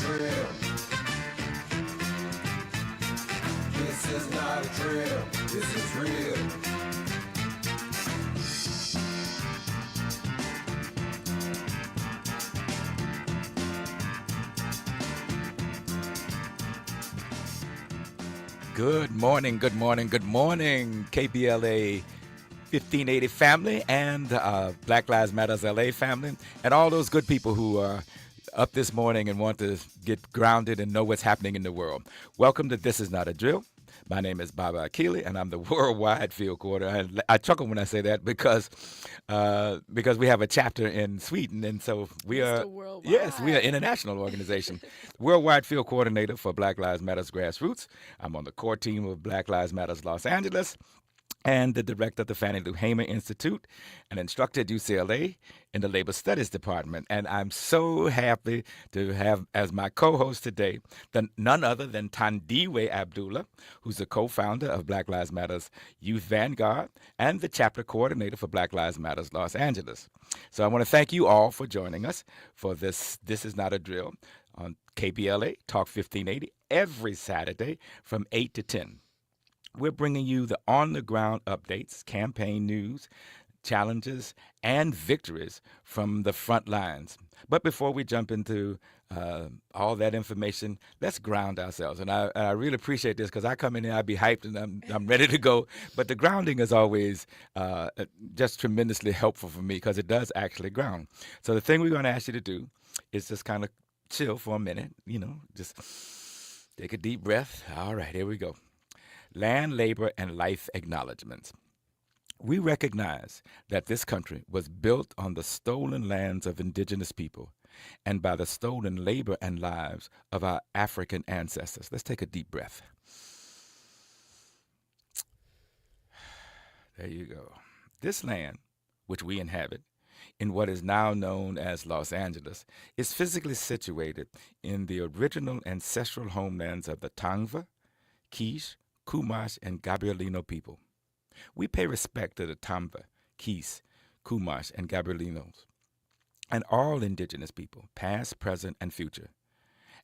drill. This is not a drill. This is real. Good morning, good morning, good morning, KBLA 1580 family and Black Lives Matters LA family, and all those good people who are up this morning and want to get grounded and know what's happening in the world. Welcome to This Is Not a Drill. My name is Baba Akili, and I'm the worldwide field coordinator. I chuckle when I say that because we have a chapter in Sweden, and so we are yes, we are an international organization. Worldwide field coordinator for Black Lives Matters Grassroots. I'm on the core team of Black Lives Matters Los Angeles, and the director of the Fannie Lou Hamer Institute, an instructor at UCLA in the Labor Studies Department. And I'm so happy to have as my co-host today none other than Tandiwe Abdullah, who's the co-founder of Black Lives Matters Youth Vanguard and the chapter coordinator for Black Lives Matters Los Angeles. So I want to thank you all for joining us for this Is Not a Drill on KBLA Talk 1580 every Saturday from 8 to 10. We're bringing you the on-the-ground updates, campaign news, challenges, and victories from the front lines. But before we jump into all that information, let's ground ourselves. And I really appreciate this because I come in here, I be hyped, and I'm ready to go. But the grounding is always just tremendously helpful for me because it does actually ground. So the thing we're going to ask you to do is just kind of chill for a minute, just take a deep breath. All right, here we go. Land, labor, and life acknowledgments. We recognize that this country was built on the stolen lands of indigenous people and by the stolen labor and lives of our African ancestors. Let's take a deep breath. There you go. This land, which we inhabit, in what is now known as Los Angeles, is physically situated in the original ancestral homelands of the Tangva, Quiche, Chumash, and Gabrielino people. We pay respect to the Tamba, Quiche, Chumash, and Gabrielinos, and all indigenous people, past, present, and future,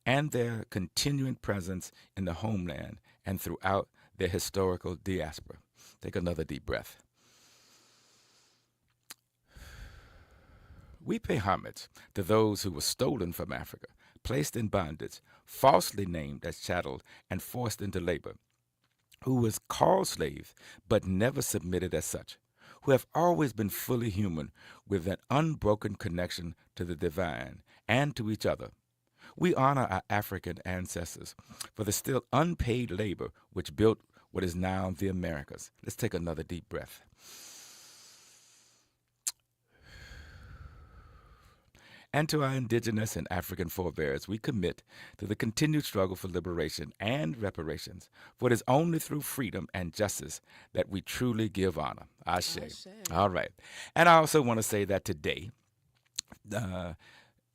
and their continuing presence in the homeland and throughout their historical diaspora. Take another deep breath. We pay homage to those who were stolen from Africa, placed in bondage, falsely named as chattel, and forced into labor, who was called slaves but never submitted as such, who have always been fully human with an unbroken connection to the divine and to each other. We honor our African ancestors for the still unpaid labor which built what is now the Americas. Let's take another deep breath. And to our indigenous and African forebears, we commit to the continued struggle for liberation and reparations, for it is only through freedom and justice that we truly give honor. Ashe. All right. And I also want to say that today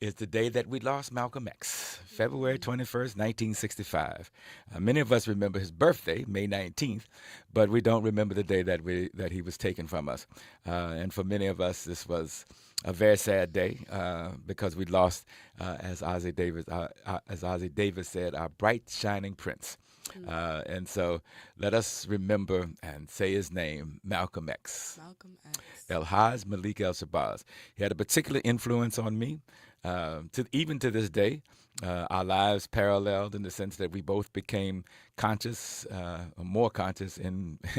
is the day that we lost Malcolm X, February 21st, 1965. Many of us remember his birthday, May 19th, but we don't remember the day that he was taken from us. And for many of us, this was a very sad day because we lost, as Ozzie Davis said, our bright, shining prince. And so let us remember and say his name, Malcolm X. Malcolm X. El-Haj Malik El-Shabazz. He had a particular influence on me. Even to this day, our lives paralleled in the sense that we both became conscious, or more conscious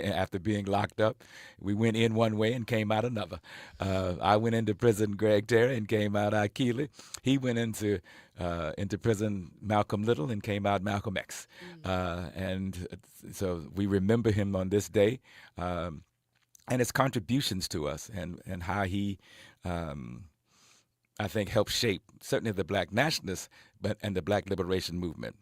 after being locked up. We went in one way and came out another. I went into prison, Greg Terry, and came out Akili. He went into prison, Malcolm Little, and came out Malcolm X. And so we remember him on this day and his contributions to us and how he I think, helped shape certainly the Black nationalists and the Black liberation movement.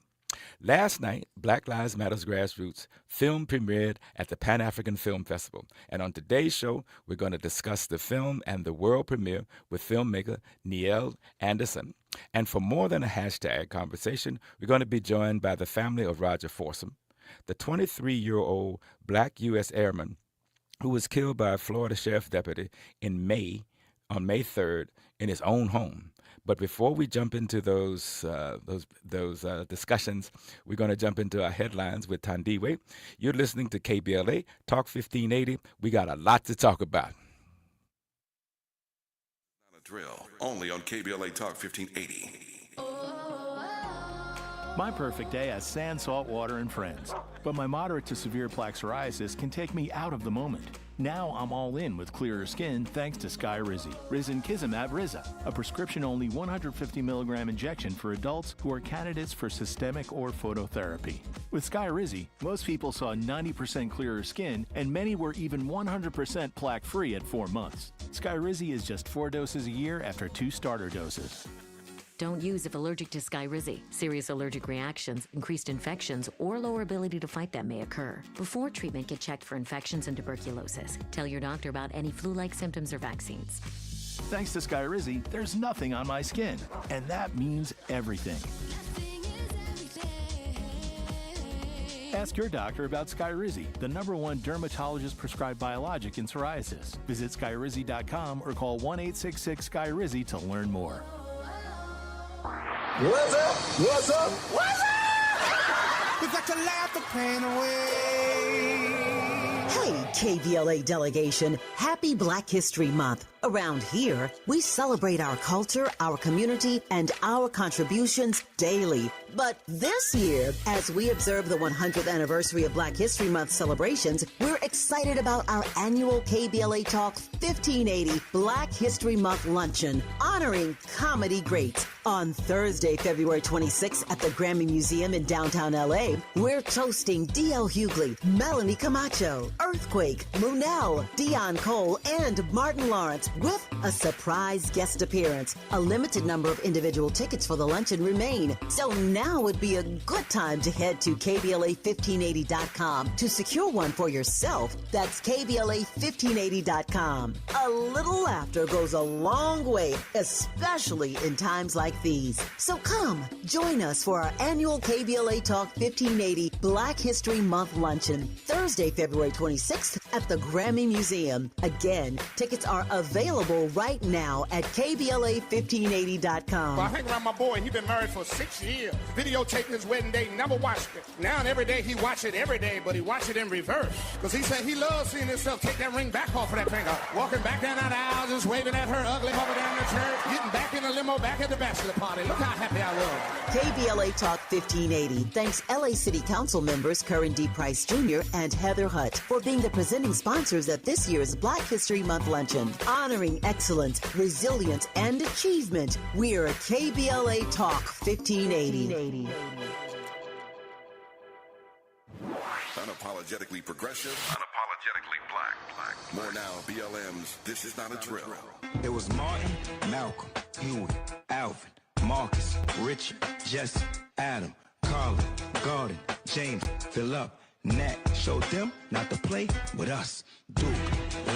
Last night, Black Lives Matters Grassroots film premiered at the Pan-African Film Festival. And on today's show, we're going to discuss the film and the world premiere with filmmaker Niel Anderson. And for more than a hashtag conversation, we're going to be joined by the family of Roger Forsum, the 23-year-old Black U.S. airman who was killed by a Florida sheriff deputy on May 3rd in his own home But before we jump into those discussions, we're going to jump into our headlines with Tandiwe. You're listening to KBLA Talk 1580. We got a lot to talk about. Not a drill. Only on KBLA Talk 1580. My perfect day has sand, salt water, and friends. But my moderate to severe plaque psoriasis can take me out of the moment. Now I'm all in with clearer skin thanks to Skyrizi, Risankizumab Riza, a prescription-only 150 milligram injection for adults who are candidates for systemic or phototherapy. With Skyrizi, most people saw 90% clearer skin, and many were even 100% plaque-free at 4 months. Skyrizi is just 4 doses a year after 2 starter doses. Don't use if allergic to Skyrizi. Serious allergic reactions, increased infections, or lower ability to fight them may occur. Before treatment, get checked for infections and tuberculosis. Tell your doctor about any flu-like symptoms or vaccines. Thanks to Skyrizi, there's nothing on my skin, and that means everything. Ask your doctor about Skyrizi, the #1 dermatologist-prescribed biologic in psoriasis. Visit Skyrizi.com or call 1-866-SKYRIZI to learn more. What's up? What's up? What's up? We got to laugh the pain away. Hey, KBLA delegation, happy Black History Month. Around here, we celebrate our culture, our community, and our contributions daily. But this year, as we observe the 100th anniversary of Black History Month celebrations, we're excited about our annual KBLA Talk 1580 Black History Month Luncheon, honoring comedy greats. On Thursday, February 26th at the Grammy Museum in downtown LA, we're toasting D.L. Hughley, Melanie Camacho, Earthquake, Munell, Dion Cole, and Martin Lawrence with a surprise guest appearance. A limited number of individual tickets for the luncheon remain, so now would be a good time to head to KBLA1580.com to secure one for yourself. That's KBLA1580.com. A little laughter goes a long way, especially in times like these. So come, join us for our annual KBLA Talk 1580 Black History Month Luncheon, Thursday, February 26th at the Grammy Museum. Again, tickets are available right now at KBLA1580.com. I hang around my boy, he been married for 6 years. Videotaping his wedding day, never watched it. Now and every day he watch it every day, but he watch it in reverse. Because he said he loves seeing himself take that ring back off of that finger. Walking back down that aisle, just waving at her ugly mother down the church. Getting back in the limo, back at the bachelor party. Look how happy I was. KBLA Talk 1580 thanks LA City Council members Curran D. Price Jr. and Heather Hutt for being the presenting sponsors at this year's Black History Month Luncheon. Honoring excellence, resilience, and achievement, we're KBLA Talk 1580. Unapologetically progressive. Unapologetically black. More now, BLM's This Is Not a Drill. It was Martin, Malcolm, Huey, Alvin, Marcus, Richard, Jesse, Adam, Carla, Gordon, James, Philip, Nat. Showed them not to play with us. Duke,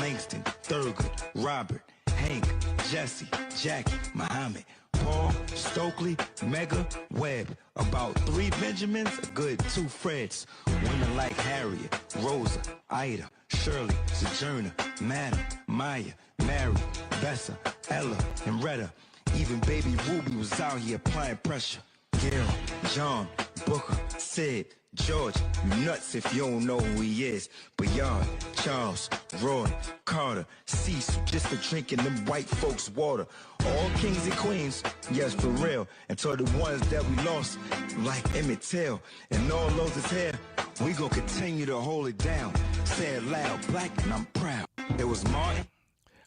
Langston, Thurgood, Robert, Hank, Jesse, Jackie, Muhammad, Paul, Stokely, Mega, Webb. About 3 Benjamins, a good 2 Freds. Women like Harriet, Rosa, Ida, Shirley, Sojourner, Madam, Maya, Mary, Bessa, Ella, and Retta. Even baby Ruby was out here applying pressure. Gail, John, Booker, Sid, George, you nuts if you don't know who he is. Bayard, Charles, Roy, Carter, Cecil, just for drinking them white folks' water. All kings and queens, yes, for real. And to the ones that we lost, like Emmett Till, and all those is here, we gonna continue to hold it down. Say it loud, black, and I'm proud. It was Martin.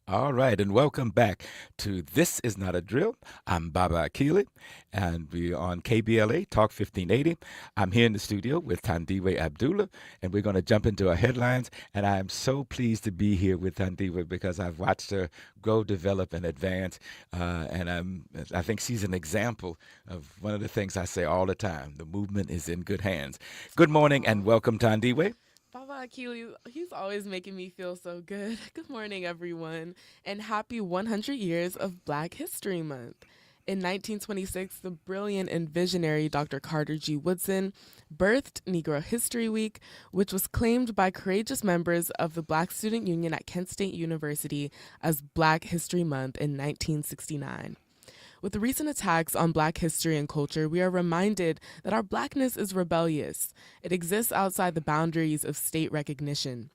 All right, and welcome back to This Is Not a Drill. I'm Baba Akili, and we're on KBLA Talk 1580. I'm here in the studio with Tandiwe Abdullah, and we're going to jump into our headlines. And I'm so pleased to be here with Tandiwe because I've watched her grow, develop, and advance. And I think she's an example of one of the things I say all the time. The movement is in good hands. Good morning and welcome, Tandiwe. Baba Akili, he's always making me feel so good. Good morning, everyone, and happy 100 years of Black History Month. In 1926, the brilliant and visionary Dr. Carter G. Woodson birthed Negro History Week, which was claimed by courageous members of the Black Student Union at Kent State University as Black History Month in 1969. With the recent attacks on Black history and culture, we are reminded that our Blackness is rebellious. It exists outside the boundaries of state recognition.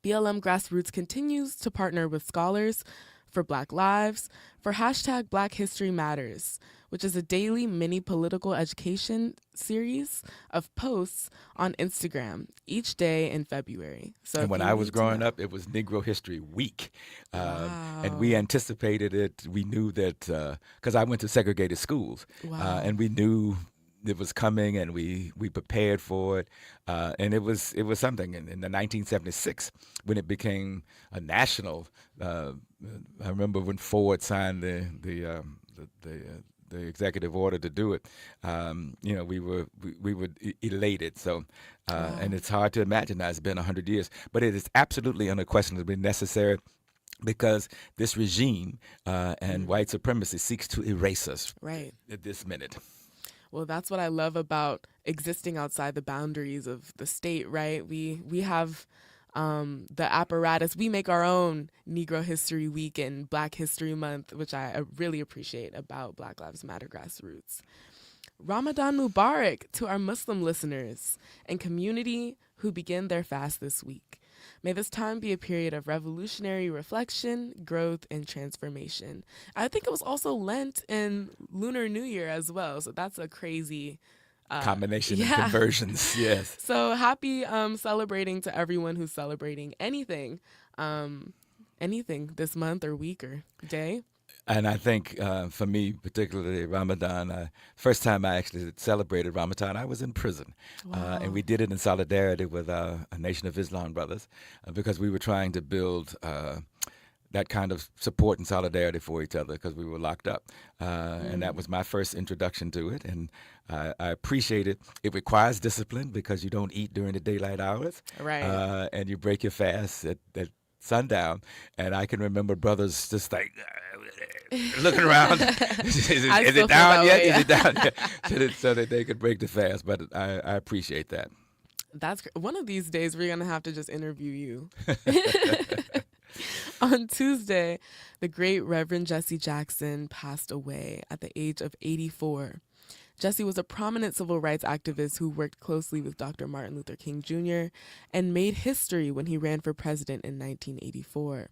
BLM Grassroots continues to partner with scholars for Black Lives for hashtag Black History Matters, which is a daily mini political education series of posts on Instagram each day in February. So and when I was growing up, it was Negro History Week. And we anticipated it. We knew that, because I went to segregated schools, and we knew it was coming, and we prepared for it. And it was something. In the 1976, when it became a national, I remember when Ford signed the executive order to do it. We were elated. So, and it's hard to imagine that it's been 100 years, but it is absolutely unquestionably necessary, because this regime and white supremacy seeks to erase us right at this minute. Well, that's what I love about existing outside the boundaries of the state, right? We have the apparatus. We make our own Negro History Week and Black History Month, which I really appreciate about Black Lives Matter Grassroots. Ramadan Mubarak to our Muslim listeners and community who begin their fast this week. May this time be a period of revolutionary reflection, growth, and transformation. I think it was also Lent and Lunar New Year as well, so that's a crazy combination of conversions. Yes. So happy celebrating to everyone who's celebrating anything this month or week or day. And I think for me, particularly Ramadan, first time I actually celebrated Ramadan, I was in prison. Wow. And we did it in solidarity with a Nation of Islam brothers, because we were trying to build that kind of support and solidarity for each other, because we were locked up. And that was my first introduction to it. And I appreciate it. It requires discipline, because you don't eat during the daylight hours. Right. And you break your fast at sundown. And I can remember brothers just like looking around. Is it down yet? Is it down yet? So that they could break the fast. But I appreciate that. That's one of these days we're going to have to just interview you. On Tuesday, the great Reverend Jesse Jackson passed away at the age of 84. Jesse was a prominent civil rights activist who worked closely with Dr. Martin Luther King Jr. and made history when he ran for president in 1984.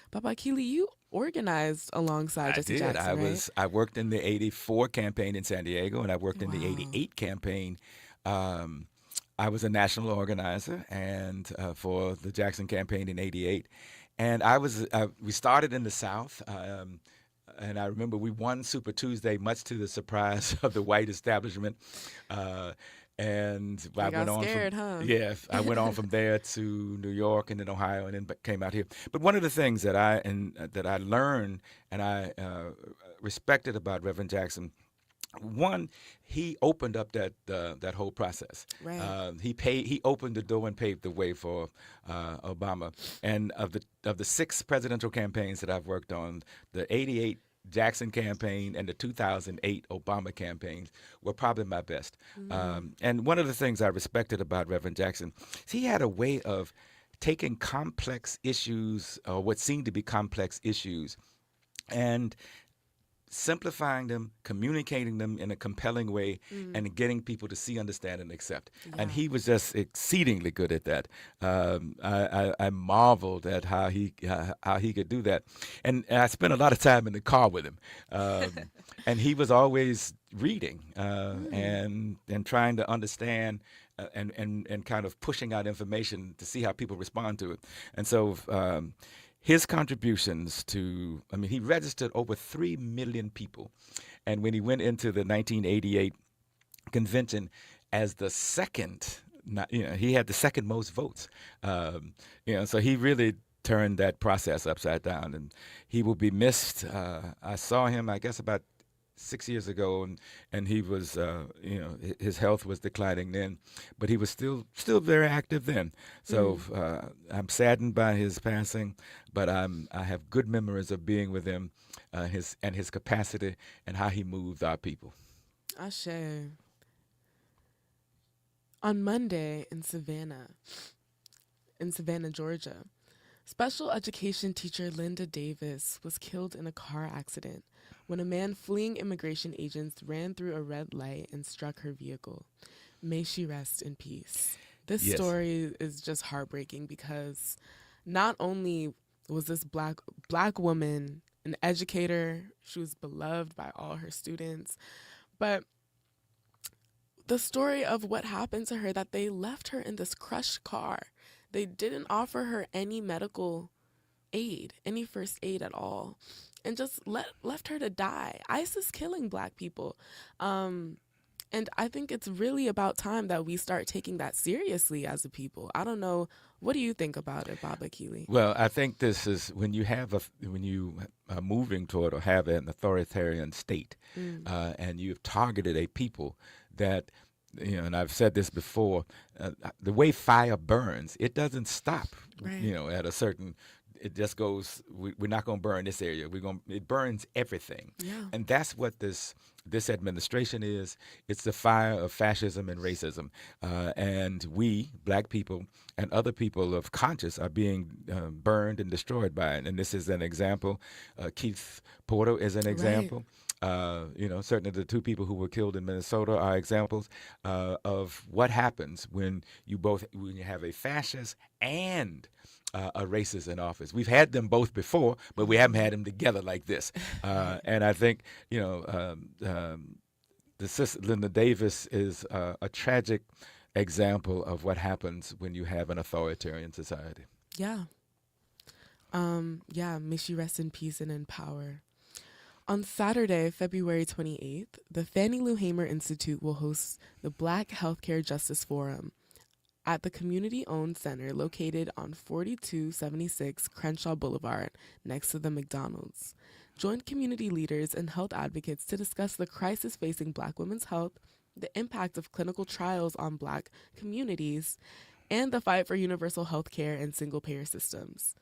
Baba Akili, you organized alongside Jesse Jackson, right? I worked in the 84 campaign in San Diego, and I worked in the 88 campaign. I was a national organizer and for the Jackson campaign in 88. And we started in the South. And I remember we won Super Tuesday, much to the surprise of the white establishment. And I went on scared, huh? Yeah, I went on from there to New York and then Ohio, and then came out here. But one of the things that I learned and I respected about Reverend Jackson, one, he opened up that whole process. Right. He opened the door and paved the way for Obama. And of the 6 presidential campaigns that I've worked on, the 88 Jackson campaign and the 2008 Obama campaigns were probably my best. And one of the things I respected about Reverend Jackson is he had a way of taking complex issues, or what seemed to be complex issues, and simplifying them, communicating them in a compelling way, and getting people to see, understand, and accept. Yeah. And he was just exceedingly good at that. I marveled at how he could do that. And I spent a lot of time in the car with him. And he was always reading and trying to understand and kind of pushing out information to see how people respond to it. And so his contributions he registered over 3 million people. And when he went into the 1988 convention as the second, he had the second most votes. So he really turned that process upside down, and he will be missed. I saw him, I guess, about 6 years ago, and he was, his health was declining then, but he was still very active then. So I'm saddened by his passing, but I have good memories of being with him, his capacity and how he moved our people. Ashe. On Monday in Savannah, Georgia, special education teacher Linda Davis was killed in a car accident when a man fleeing immigration agents ran through a red light and struck her vehicle. May she rest in peace. This Yes. story is just heartbreaking because not only was this black woman an educator, she was beloved by all her students, but the story of what happened to her, that they left her in this crushed car. They didn't offer her any medical aid, any first aid at all, and just left her to die. ICE is killing black people. And I think it's really about time that we start taking that seriously as a people. I don't know. What do you think about it, Baba Keely? Well, I think this is when you are moving toward or have an authoritarian state, and you've targeted a people that, and I've said this before, the way fire burns, it doesn't stop, Right. At a certain, it just goes, we're not going to burn this area. It burns everything. Yeah. And that's what this administration is. It's the fire of fascism and racism. And we, black people and other people of conscience, are being burned and destroyed by it. And this is an example. Keith Porter is an example. Certainly the two people who were killed in Minnesota are examples of what happens when you have a fascist and a racist in office. We've had them both before, but we haven't had them together like this. And I think, the sister Linda Davis is a tragic example of what happens when you have an authoritarian society. Yeah. May she rest in peace and in power. On Saturday, February 28th, the Fannie Lou Hamer Institute will host the Black Healthcare Justice Forum at the community-owned center located on 4276 Crenshaw Boulevard, next to the McDonald's. Join community leaders and health advocates to discuss the crisis facing Black women's health, the impact of clinical trials on Black communities, and the fight for universal health care and single-payer systems.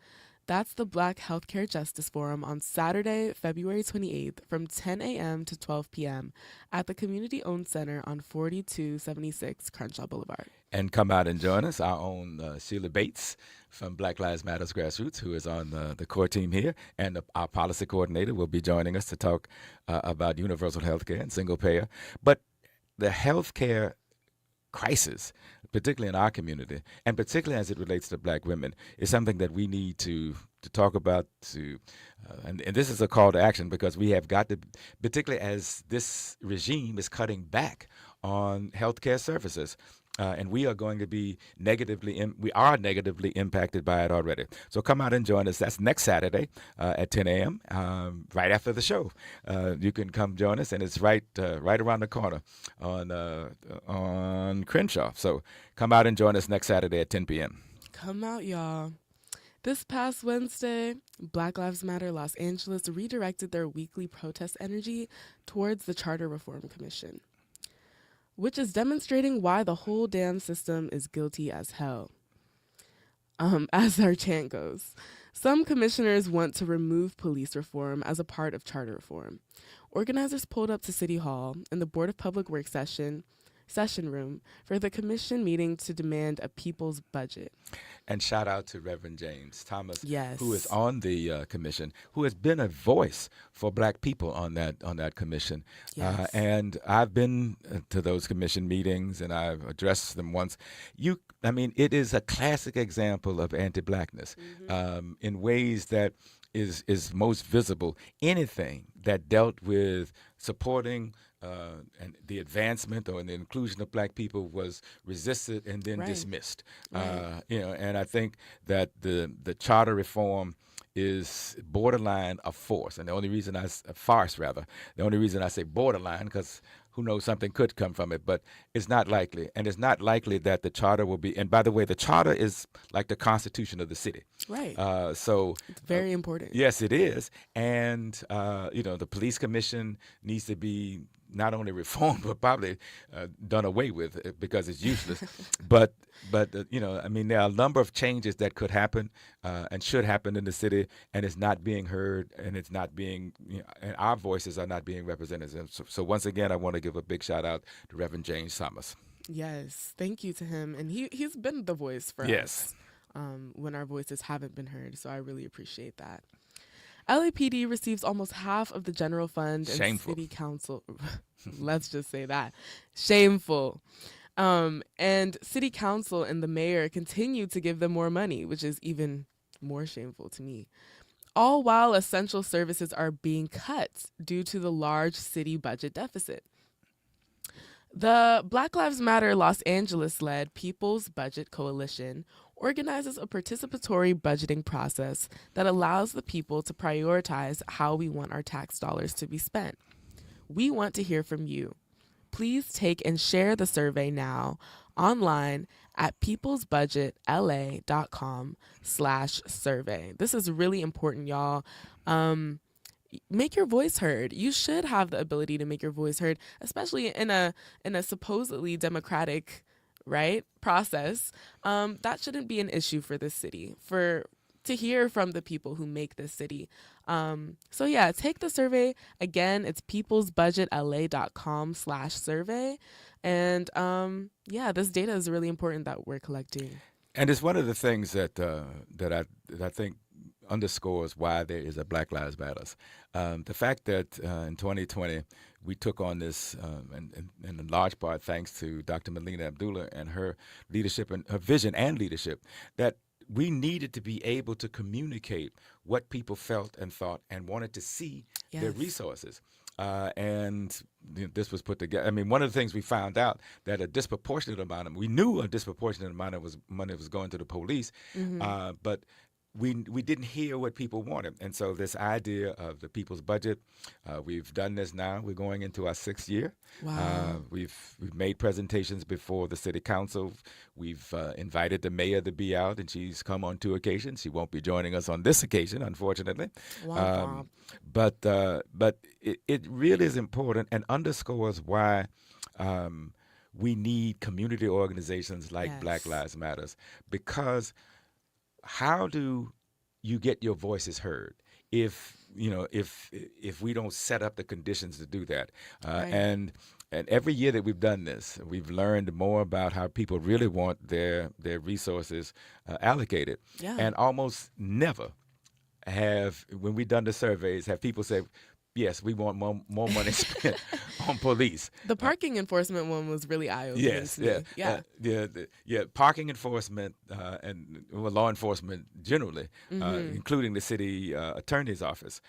That's the Black Healthcare Justice Forum on Saturday, February 28th from 10 a.m. to 12 p.m. at the community-owned center on 4276 Crenshaw Boulevard. And come out and join us. Our own Sheila Bates from Black Lives Matter Grassroots, who is on the core team here, and our policy coordinator will be joining us to talk about universal health care and single payer. But the health care crisis, particularly in our community, and particularly as it relates to Black women, is something that we need to talk about. And this is a call to action, because we have got to, particularly as this regime is cutting back on healthcare services. And we are going to be negatively impacted by it already. So come out and join us. That's next Saturday at 10 a.m. Right after the show. You can come join us, and it's right around the corner on Crenshaw. So come out and join us next Saturday at 10 p.m. Come out, y'all. This past Wednesday, Black Lives Matter Los Angeles redirected their weekly protest energy towards the Charter Reform Commission, which is demonstrating why the whole damn system is guilty as hell. As our chant goes, some commissioners want to remove police reform as a part of charter reform. Organizers pulled up to City Hall in the Board of Public Works session room for the commission meeting to demand a people's budget. And shout out to Reverend James Thomas, Yes. who is on the commission, who has been a voice for Black people on that commission. Yes. And I've been to those commission meetings, and I've addressed them once. It is a classic example of anti-Blackness in ways that is most visible. Anything that dealt with supporting and the advancement or the inclusion of Black people was resisted and then dismissed. Right. And I think that the charter reform is borderline a force, and the only reason a farce rather. The only reason I say borderline, because who knows, something could come from it, but it's not likely. And it's not likely that the charter will be, and by the way, the charter is like the constitution of the city. Right. So it's very important. Yes, it is. And, the police commission needs to be not only reformed, but probably done away with, because it's useless. But there are a number of changes that could happen and should happen in the city, and it's not being heard, and it's not being, and our voices are not being represented. So once again, I want to give a big shout out to Reverend James Thomas. Yes, thank you to him. And he's been the voice for us when our voices haven't been heard. So I really appreciate that. LAPD receives almost half of the general fund and Shameful. city council. Let's just say that. Shameful. And city council and the mayor continue to give them more money, which is even more shameful to me. All while essential services are being cut due to the large city budget deficit. The Black Lives Matter Los Angeles-led People's Budget Coalition organizes a participatory budgeting process that allows the people to prioritize how we want our tax dollars to be spent. We want to hear from you. Please take and share the survey now online at peoplesbudgetla.com/survey. This is really important, y'all. Make your voice heard. You should have the ability to make your voice heard, especially in a supposedly democratic, right, process. That shouldn't be an issue for this city, to hear from the people who make this city. So yeah, take the survey. Again, it's peoplesbudgetla.com/survey. And yeah, this data is really important that we're collecting. And it's one of the things that I think underscores why there is a Black Lives Matters. The fact that in 2020 we took on this, and in large part thanks to Dr. Melina Abdullah and her leadership and her vision and leadership, that we needed to be able to communicate what people felt and thought and wanted to see their resources. And this was put together. I mean, one of the things we found out that a disproportionate amount of money was going to the police, but we didn't hear what people wanted. And so this idea of the people's budget, we've done this now. We're going into our 6th year. Wow. We've made presentations before the city council. We've invited the mayor to be out, and she's come on 2 occasions. She won't be joining us on this occasion, unfortunately. Wow. But it really is important and underscores why we need community organizations like Black Lives Matters, because how do you get your voices heard if we don't set up the conditions to do that? And every year that we've done this, we've learned more about how people really want their resources allocated. Yeah. And almost never when we've done the surveys, have people say, yes, we want more money spent on police. The parking enforcement one was really eye-opening to me. Yeah. Parking enforcement and law enforcement generally, including the city attorney's office,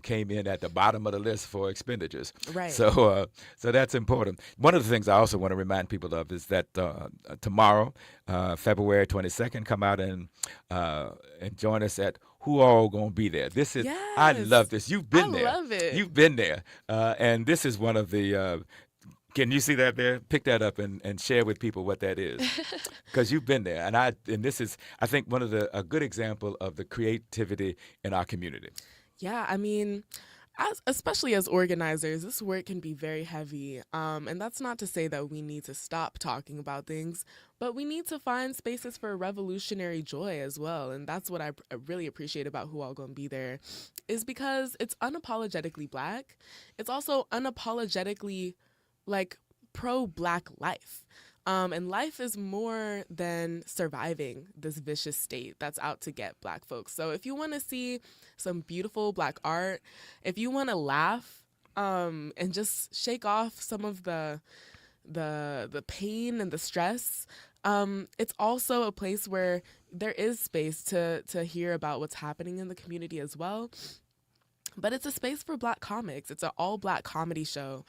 came in at the bottom of the list for expenditures. Right. So that's important. One of the things I also want to remind people of is that tomorrow, February 22nd, come out and join us at Who All Gonna Be There. This is I love this. You've been there. I love it. You've been there, and this is one of the. Can you see that there? Pick that up and share with people what that is, because you've been there, and this is, I think, one of a good example of the creativity in our community. Yeah, I mean, especially as organizers, this work can be very heavy, and that's not to say that we need to stop talking about things, but we need to find spaces for revolutionary joy as well. And that's what I really appreciate about Who All Gonna Be There, is because it's unapologetically Black. It's also unapologetically pro-Black life. And life is more than surviving this vicious state that's out to get Black folks. So if you want to see some beautiful Black art, if you want to laugh and just shake off some of the pain and the stress, it's also a place where there is space to hear about what's happening in the community as well. But it's a space for Black comics. It's an all-Black comedy show.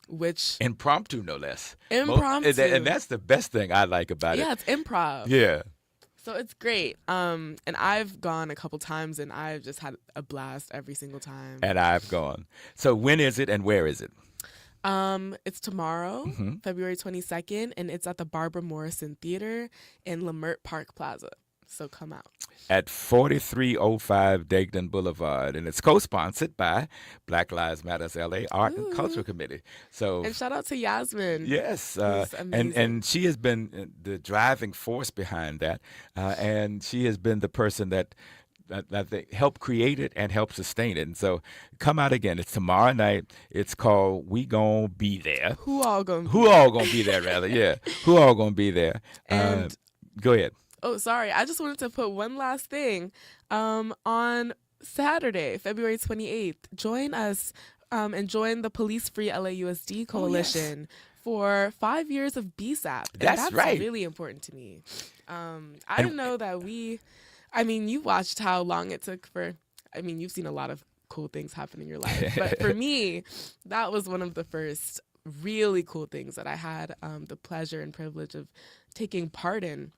Which impromptu, no less. Impromptu, and that's the best thing I like about it. Yeah, it's improv. Yeah. So it's great. And I've gone a couple times, and I've just had a blast every single time. And I've gone. So when is it, and where is it? It's tomorrow, February 22nd, and it's at the Barbara Morrison Theater in Lamert Park Plaza. So come out. At 4305 Dayton Boulevard. And it's co-sponsored by Black Lives Matters LA Art and Culture Committee. And shout out to Yasmin. Yes. Amazing. And she has been the driving force behind that. And she has been the person that they help create it and help sustain it. And so come out again. It's tomorrow night. It's called We Gon' Be There. Who all gonna be there, rather. Yeah. Who all gonna be there? And go ahead. Oh, sorry. I just wanted to put one last thing. On Saturday, February 28th. Join us and join the Police Free LAUSD Coalition for 5 years of BSAP. That's right. Really important to me. I didn't know that you watched how long it took you've seen a lot of cool things happen in your life. But for me, that was one of the first really cool things that I had the pleasure and privilege of taking part in,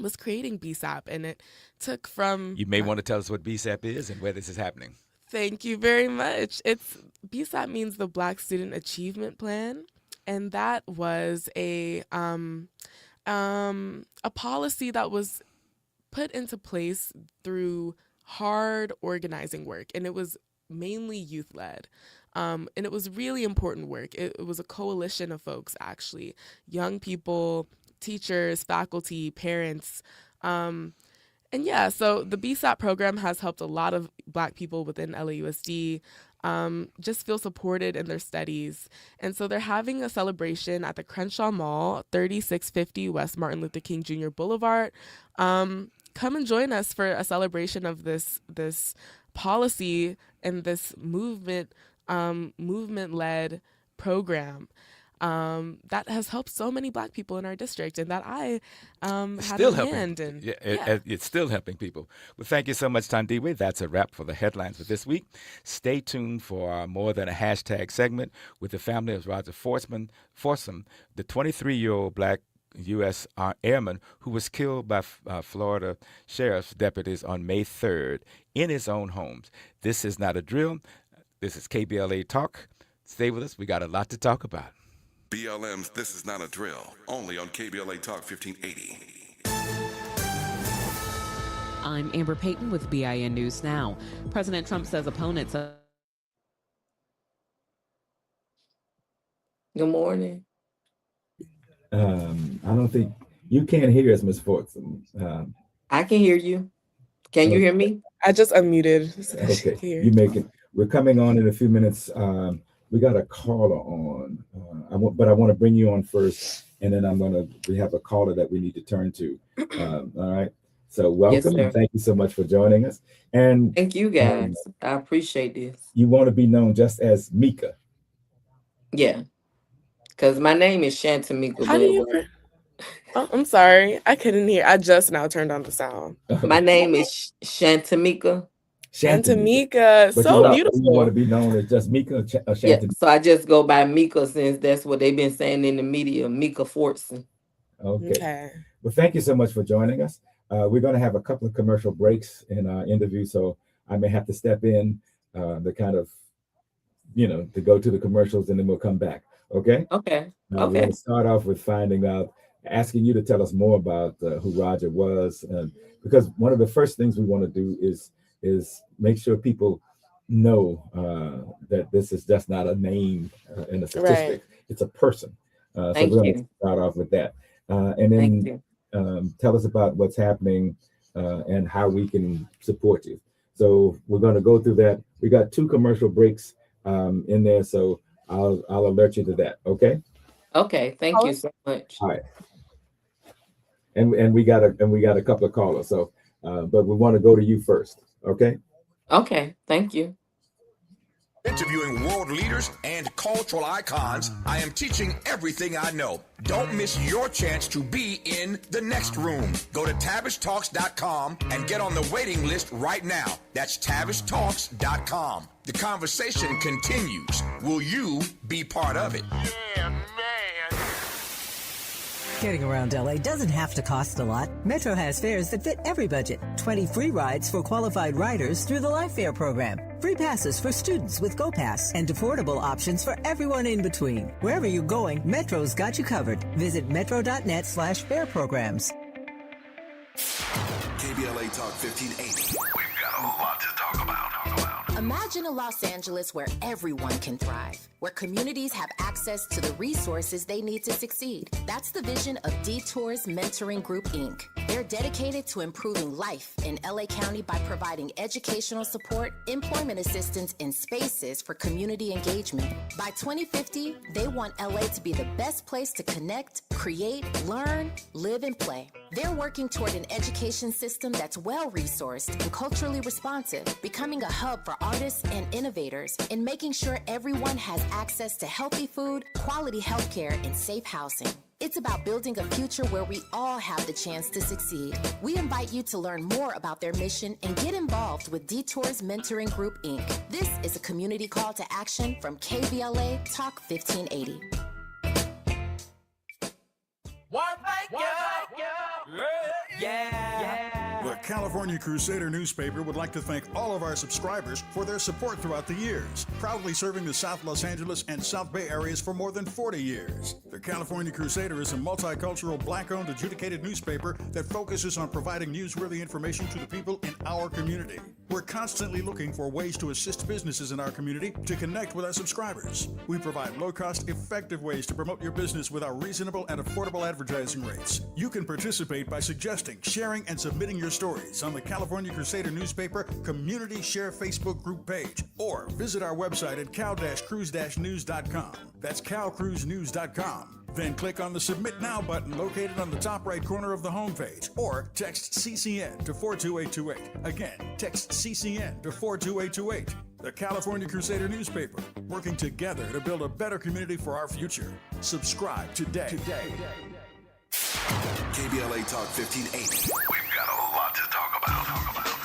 was creating BSAP. And it took from... You may want to tell us what BSAP is and where this is happening. Thank you very much. BSAP means the Black Student Achievement Plan. And that was a policy that was put into place through hard organizing work, and it was mainly youth-led. And it was really important work. It was a coalition of folks, actually, young people, teachers, faculty, parents. So the BSAP program has helped a lot of Black people within LAUSD just feel supported in their studies. And so they're having a celebration at the Crenshaw Mall, 3650 West Martin Luther King Jr. Boulevard. Come and join us for a celebration of this policy and this movement-led program that has helped so many Black people in our district, and that I had a hand in. It's still helping people. Well, thank you so much, Tandiwe. That's a wrap for the headlines for this week. Stay tuned for our More Than a Hashtag segment with the family of Roger Forsum, the 23-year-old Black U.S. airman who was killed by Florida sheriff's deputies on May 3rd in his own homes. This is not a drill. This is KBLA Talk. Stay with us. We got a lot to talk about. BLM's This Is Not a Drill, only on KBLA Talk 1580. I'm Amber Payton with BIN News Now. President Trump says opponents... Good morning. I don't think you can't hear us, Ms. Fortson. I can hear you. Can you hear me? I just unmuted. Okay, you make it. We're coming on in a few minutes. We got a caller on. I want to bring you on first, and then we have a caller that we need to turn to. All right. So welcome, and thank you so much for joining us. And thank you, guys. I appreciate this. You want to be known just as Mika? Yeah. Because my name is Shantamika. How do you... Oh, I'm sorry. I couldn't hear. I just now turned on the sound. My name is Shantamika. Shantamika. So beautiful. You want to be known as just Mika or Shantamika? Yeah, so I just go by Mika since that's what they've been saying in the media, Mika Fortson. Okay. Well, thank you so much for joining us. We're going to have a couple of commercial breaks in our interview, so I may have to step in to kind of, to go to the commercials, and then we'll come back. Okay. Okay. We're going to start off with asking you to tell us more about who Roger was, because one of the first things we want to do is make sure people know that this is just not a name and a statistic. Right. It's a person. So we're going to start off with that, and then tell us about what's happening and how we can support you. So we're going to go through that. We got 2 commercial breaks in there, so I'll alert you to that. Okay. Okay. Thank you so much. All right. And we got a couple of callers. So, but we want to go to you first. Okay. Okay. Thank you. Interviewing world leaders and cultural icons, I am teaching everything I know. Don't miss your chance to be in the next room. Go to TavishTalks.com and get on the waiting list right now. That's TavishTalks.com. The conversation continues. Will you be part of it? Yeah, man. Getting around LA doesn't have to cost a lot. Metro has fares that fit every budget. 20 free rides for qualified riders through the Life Fare program. Free passes for students with GoPass and affordable options for everyone in between. Wherever you're going, Metro's got you covered. Visit metro.net/fare programs. KBLA Talk 1580. We've got a lot to talk about. Imagine a Los Angeles where everyone can thrive, where communities have access to the resources they need to succeed. That's the vision of Detours Mentoring Group, Inc. Their They're dedicated to improving life in LA County by providing educational support, employment assistance, and spaces for community engagement. By 2050, they want LA to be the best place to connect, create, learn, live, and play. They're working toward an education system that's well-resourced and culturally responsive, becoming a hub for artists and innovators, and making sure everyone has access to healthy food, quality healthcare, and safe housing. It's about building a future where we all have the chance to succeed. We invite you to learn more about their mission and get involved with Detours Mentoring Group, Inc. This is a community call to action from KBLA Talk 1580. The California Crusader newspaper would like to thank all of our subscribers for their support throughout the years, proudly serving the South Los Angeles and South Bay areas for more than 40 years. The California Crusader is a multicultural, black-owned, adjudicated newspaper that focuses on providing newsworthy information to the people in our community. We're constantly looking for ways to assist businesses in our community to connect with our subscribers. We provide low-cost, effective ways to promote your business with our reasonable and affordable advertising rates. You can participate by suggesting, sharing, and submitting your stories on the California Crusader newspaper Community Share Facebook group page, or visit our website at cal-cruise-news.com. That's calcruisenews.com. Then click on the Submit Now button located on the top right corner of the homepage, or text CCN to 42828. Again, text CCN to 42828. The California Crusader newspaper, working together to build a better community for our future. Subscribe today. KBLA Talk 1580. We've got a lot to talk about.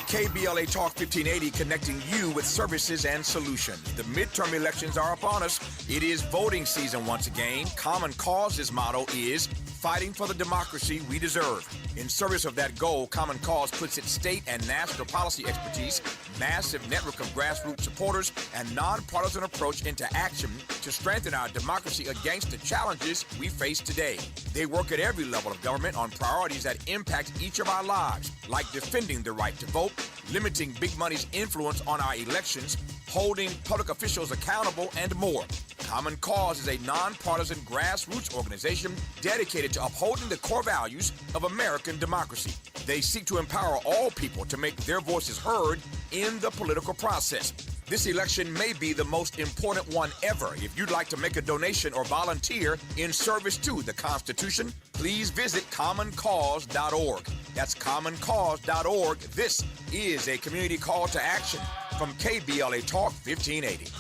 KBLA Talk 1580, connecting you with services and solutions. The midterm elections are upon us. It is voting season once again. Common Cause's motto is fighting for the democracy we deserve. In service of that goal, Common Cause puts its state and national policy expertise, massive network of grassroots supporters, and nonpartisan approach into action to strengthen our democracy against the challenges we face today. They work at every level of government on priorities that impact each of our lives, like defending the right to vote, limiting big money's influence on our elections, holding public officials accountable, and more. Common Cause is a nonpartisan grassroots organization dedicated to upholding the core values of American democracy. They seek to empower all people to make their voices heard in the political process. This election may be the most important one ever. If you'd like to make a donation or volunteer in service to the Constitution, please visit commoncause.org. That's commoncause.org. This is a community call to action from KBLA Talk 1580.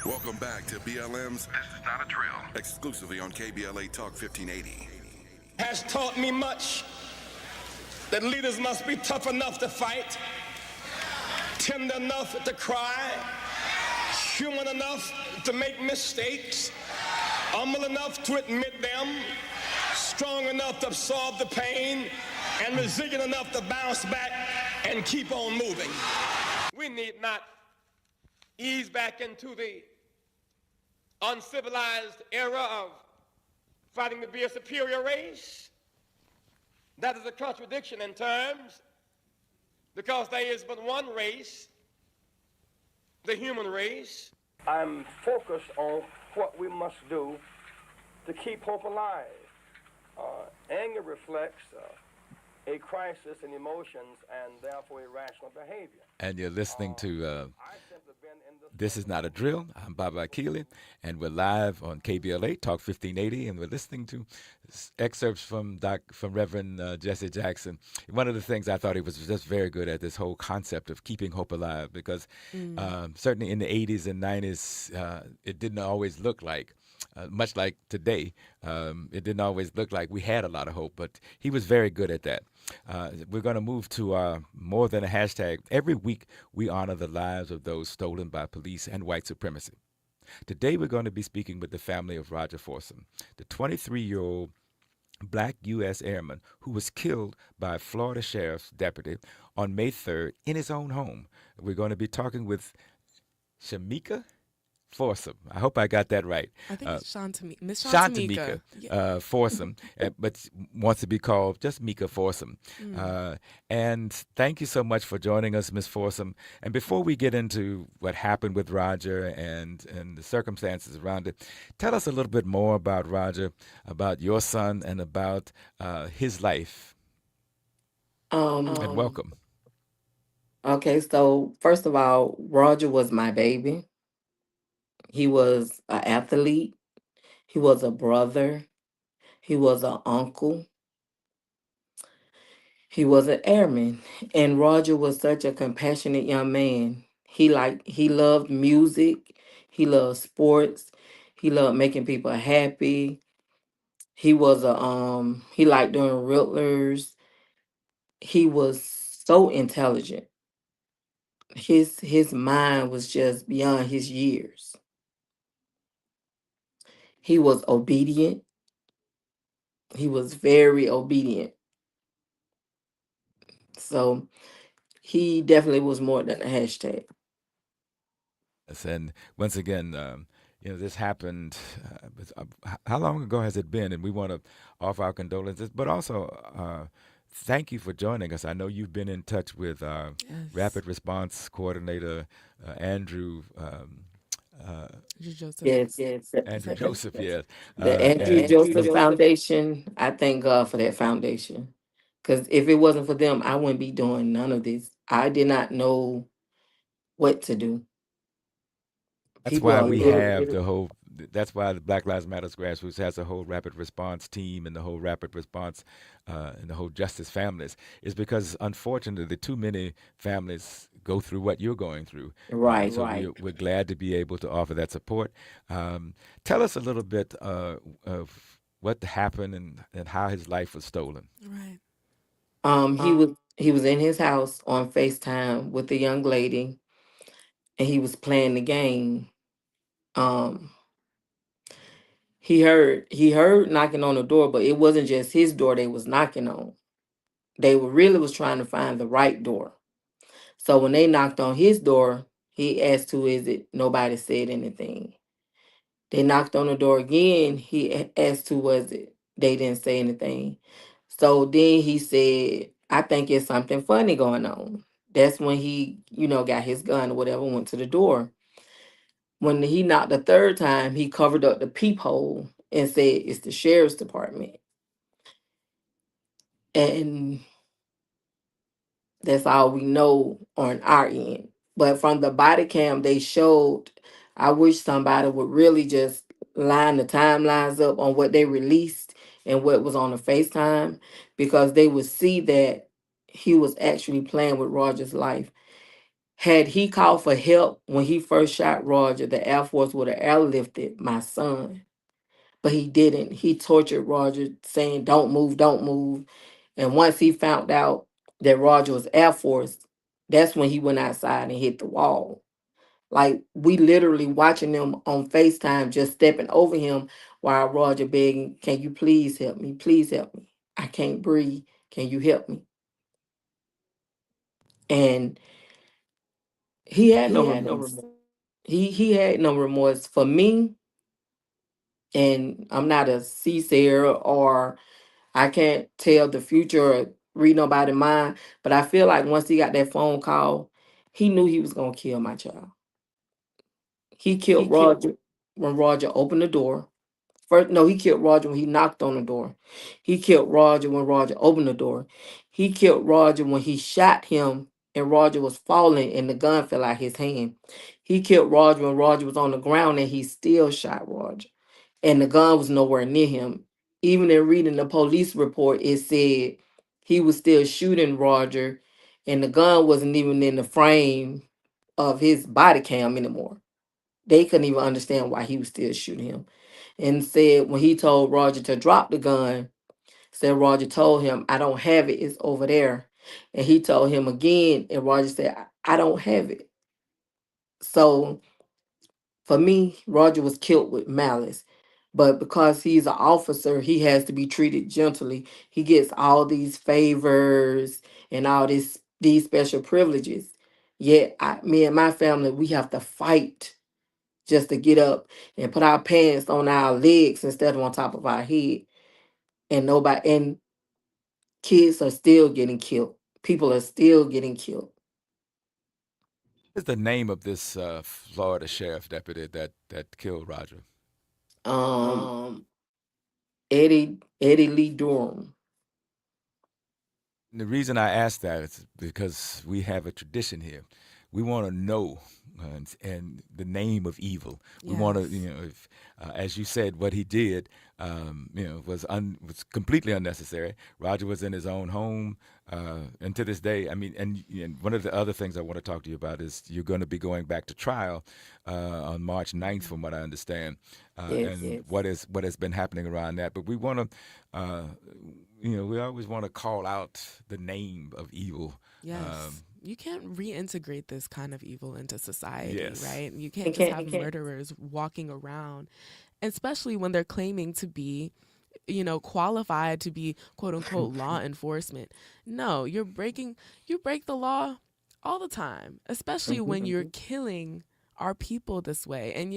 Welcome back to BLM's This Is Not a Drill, exclusively on KBLA Talk 1580. Has taught me much, that leaders must be tough enough to fight, tender enough to cry, human enough to make mistakes, humble enough to admit them, strong enough to absorb the pain, and resilient enough to bounce back and keep on moving. We need not ease back into the uncivilized era of fighting to be a superior race. That is a contradiction in terms, because there is but one race, the human race. I'm focused on what we must do to keep hope alive. Anger reflects a crisis in emotions and therefore irrational behavior. And you're listening to This Is Not a Drill. I'm Baba Akili, and we're live on KBLA Talk 1580, and we're listening to excerpts from Reverend Jesse Jackson. One of the things I thought he was just very good at, this whole concept of keeping hope alive, because certainly in the 80s and 90s, it didn't always look like, much like today, it didn't always look like we had a lot of hope, but he was very good at that. We're going to move to more than a hashtag. Every week, we honor the lives of those stolen by police and white supremacy. Today, we're going to be speaking with the family of Roger Forson, the 23-year-old black U.S. airman who was killed by a Florida sheriff's deputy on May 3rd in his own home. We're going to be talking with Shamika Forsum. I hope I got that right. I think it's Miss Shantamika Yeah. Forsum, but wants to be called just Mika Forsum. And thank you so much for joining us, Miss Forsum. And before we get into what happened with Roger and the circumstances around it, tell us a little bit more about Roger, about your son, and about his life. And welcome. Okay, so first of all, Roger was my baby. He was an athlete. He was a brother. He was an uncle. He was an airman. And Roger was such a compassionate young man. He loved music. He loved sports. He loved making people happy. He liked doing riddlers. He was so intelligent. His mind was just beyond his years. He was obedient. He was very obedient. So he definitely was more than a hashtag. Yes, and once again, this happened. How long ago has it been? And we want to offer our condolences, but also thank you for joining us. I know you've been in touch with Rapid Response Coordinator Andrew. Joseph. Yes. Andrew Joseph, yes. The Andrew Joseph Foundation, I thank God for that foundation. Because if it wasn't for them, I wouldn't be doing none of this. I did not know what to do. That's why we have the whole. That's why the Black Lives Matter Grassroots has a whole rapid response team and the whole rapid response and the whole justice families. Is because unfortunately, too many families go through what you're going through. Right. We're glad to be able to offer that support. Tell us a little bit of what happened and how his life was stolen. Right. He was in his house on FaceTime with a young lady, and he was playing the game. He heard knocking on the door, but it wasn't just his door they was knocking on. They were really was trying to find the right door. So when they knocked on his door, he asked who is it. Nobody said anything. They knocked on the door again. He asked who was it. They didn't say anything. So then he said, I think it's something funny going on. That's when he, got his gun or whatever, went to the door. When he knocked the third time, he covered up the peephole and said it's the sheriff's department. And that's all we know on our end. But from the body cam they showed, I wish somebody would really just line the timelines up on what they released and what was on the FaceTime, because they would see that he was actually playing with Roger's life. Had he called for help when he first shot Roger, the Air Force would have airlifted my son. But he didn't. He tortured Roger, saying, don't move, don't move. And once he found out that Roger was Air Force, that's when he went outside and hit the wall. Like, we literally watching them on FaceTime just stepping over him while Roger begging, can you please help me? Please help me. I can't breathe. Can you help me? And he had no remorse. He had no remorse for me. And I'm not a soothsayer, or I can't tell the future or read nobody's mind, but I feel like once he got that phone call, he knew he was gonna kill my child. He killed Roger when Roger opened the door. First, no, he killed Roger when he knocked on the door. He killed Roger when Roger opened the door. He killed Roger when he shot him and Roger was falling and the gun fell out his hand. He killed Roger when Roger was on the ground and he still shot Roger. And the gun was nowhere near him. Even in reading the police report, it said he was still shooting Roger and the gun wasn't even in the frame of his body cam anymore. They couldn't even understand why he was still shooting him. And said when he told Roger to drop the gun, said Roger told him, I don't have it, it's over there. And he told him again, and Roger said, I don't have it. So for me, Roger was killed with malice. But because he's an officer, he has to be treated gently. He gets all these favors and all these special privileges. Yet me and my family, we have to fight just to get up and put our pants on our legs instead of on top of our head. And kids are still getting killed. People are still getting killed. What is the name of this Florida sheriff deputy that killed Roger? Um, Eddie Lee Durham. The reason I ask that is because we have a tradition here. We want to know and the name of evil. We want to, if, as you said, what he did, was completely unnecessary. Roger was in his own home, and to this day, I mean, and one of the other things I want to talk to you about is you're going to be going back to trial on March 9th, from what I understand, and what has been happening around that. But we want to. We always want to call out the name of evil. Yes. You can't reintegrate this kind of evil into society, Yes. right? You can't just have murderers walking around, especially when they're claiming to be, qualified to be quote unquote law enforcement. No, you break the law all the time, especially when you're killing our people this way. And,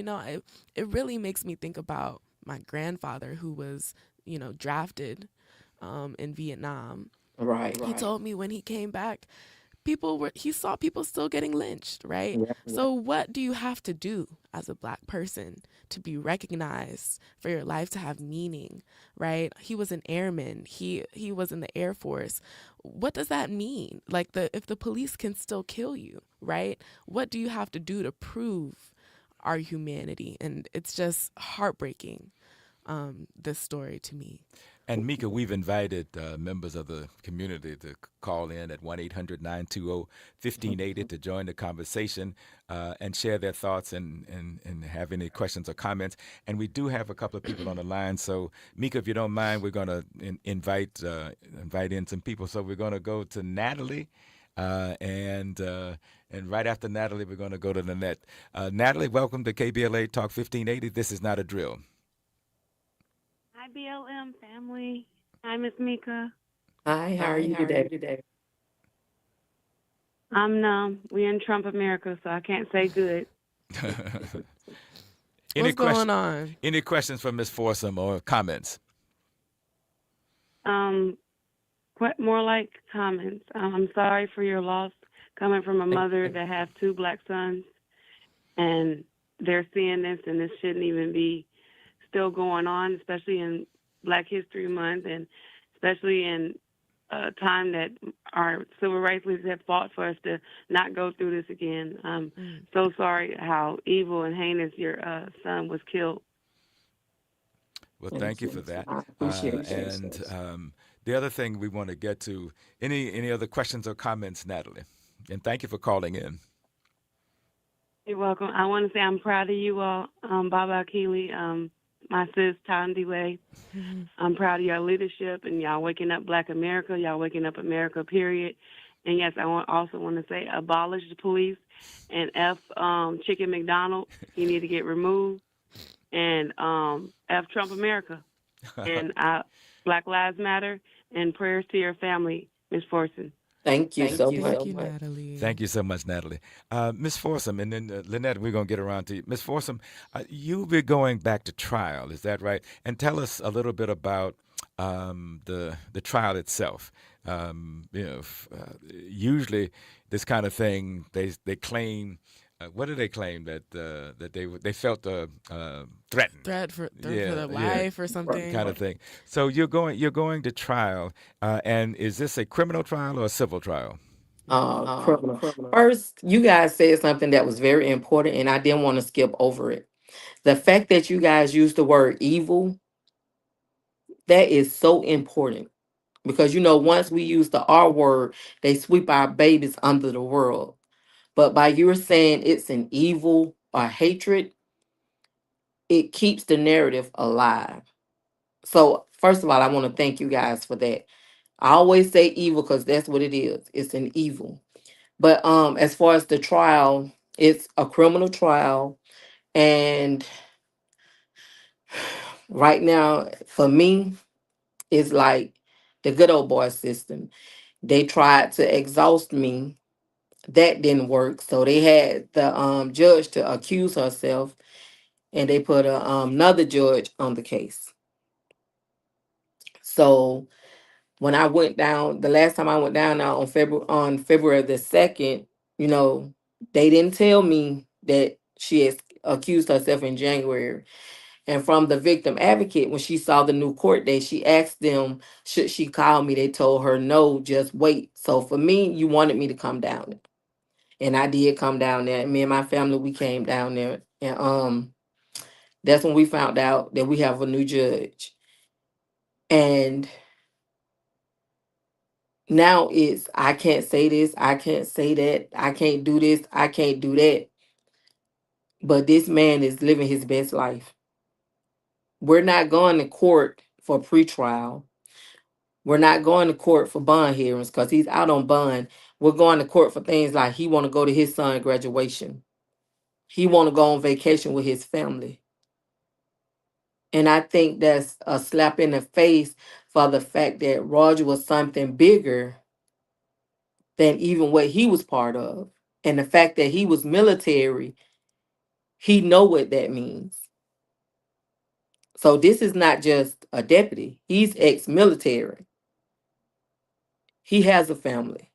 it really makes me think about my grandfather who was, drafted in Vietnam. Right. He told me when he came back, he saw people still getting lynched, right? So what do you have to do as a Black person to be recognized, for your life to have meaning, right? He was an airman. He was in the Air Force. What does that mean? Like, if the police can still kill you, right? What do you have to do to prove our humanity? And it's just heartbreaking, this story to me. And Mika, we've invited members of the community to call in at 1-800-920-1580 to join the conversation and share their thoughts and have any questions or comments. And we do have a couple of people on the line. So, Mika, if you don't mind, we're going to invite in some people. So we're going to go to Natalie. And right after Natalie, we're going to go to Lynette. Natalie, welcome to KBLA Talk 1580. This is not a drill. Hi, BLM family. Hi, Miss Mika. Hi, how are you today? I'm numb. We're in Trump America, so I can't say good. What's going on? Any questions from Ms. Forsum or comments? More like comments. I'm sorry for your loss, coming from a mother that has 2 Black sons, and they're seeing this, and this shouldn't even be still going on, especially in Black History Month, and especially in a time that our civil rights leaders have fought for us to not go through this again. I'm so sorry how evil and heinous your son was killed. Well, thank you for that. I appreciate it. And the other thing we want to get to, any other questions or comments, Natalie? And thank you for calling in. You're welcome. I want to say I'm proud of you all, Baba Akili, my sis, Tandy Way. I'm proud of your leadership and y'all waking up Black America. Y'all waking up America, period. And yes, I also want to say abolish the police and F Chicken McDonald. He need to get removed. And F Trump America. And Black Lives Matter. And prayers to your family, Ms. Forson. Thank you so much. Thank you, Natalie. Thank you so much, Natalie. Ms. Forsum, and then Lynette, we're going to get around to you. Ms. Forsum, you'll be going back to trial, is that right? And tell us a little bit about the trial itself. Usually this kind of thing, they claim. What do they claim that they felt threatened? Threat for their life or something, kind of thing. So you're going to trial, and is this a criminal trial or a civil trial? Criminal. First, you guys said something that was very important, and I didn't want to skip over it. The fact that you guys used the word evil, that is so important. Because, once we use the R word, they sweep our babies under the world. But by you saying it's an evil or hatred, it keeps the narrative alive. So, first of all, I want to thank you guys for that. I always say evil because that's what it is. It's an evil. But as far as the trial, it's a criminal trial. And right now, for me, it's like the good old boy system. They tried to exhaust me. That didn't work. So they had the judge to accuse herself, and they put another judge on the case. So when I went down, the last time I went down now on February the 2nd, you know, they didn't tell me that she had accused herself in January. And from the victim advocate, when she saw the new court date, she asked them, should she call me? They told her, no, just wait. So for me, you wanted me to come down there. And I did come down there. Me and my family, we came down there. And that's when we found out that we have a new judge. And now it's, I can't say this, I can't say that, I can't do this, I can't do that. But this man is living his best life. We're not going to court for pretrial. We're not going to court for bond hearings because he's out on bond. We're going to court for things like he want to go to his son's graduation. He want to go on vacation with his family. And I think that's a slap in the face for the fact that Roger was something bigger than even what he was part of. And the fact that he was military, he know what that means. So this is not just a deputy. He's ex-military. He has a family.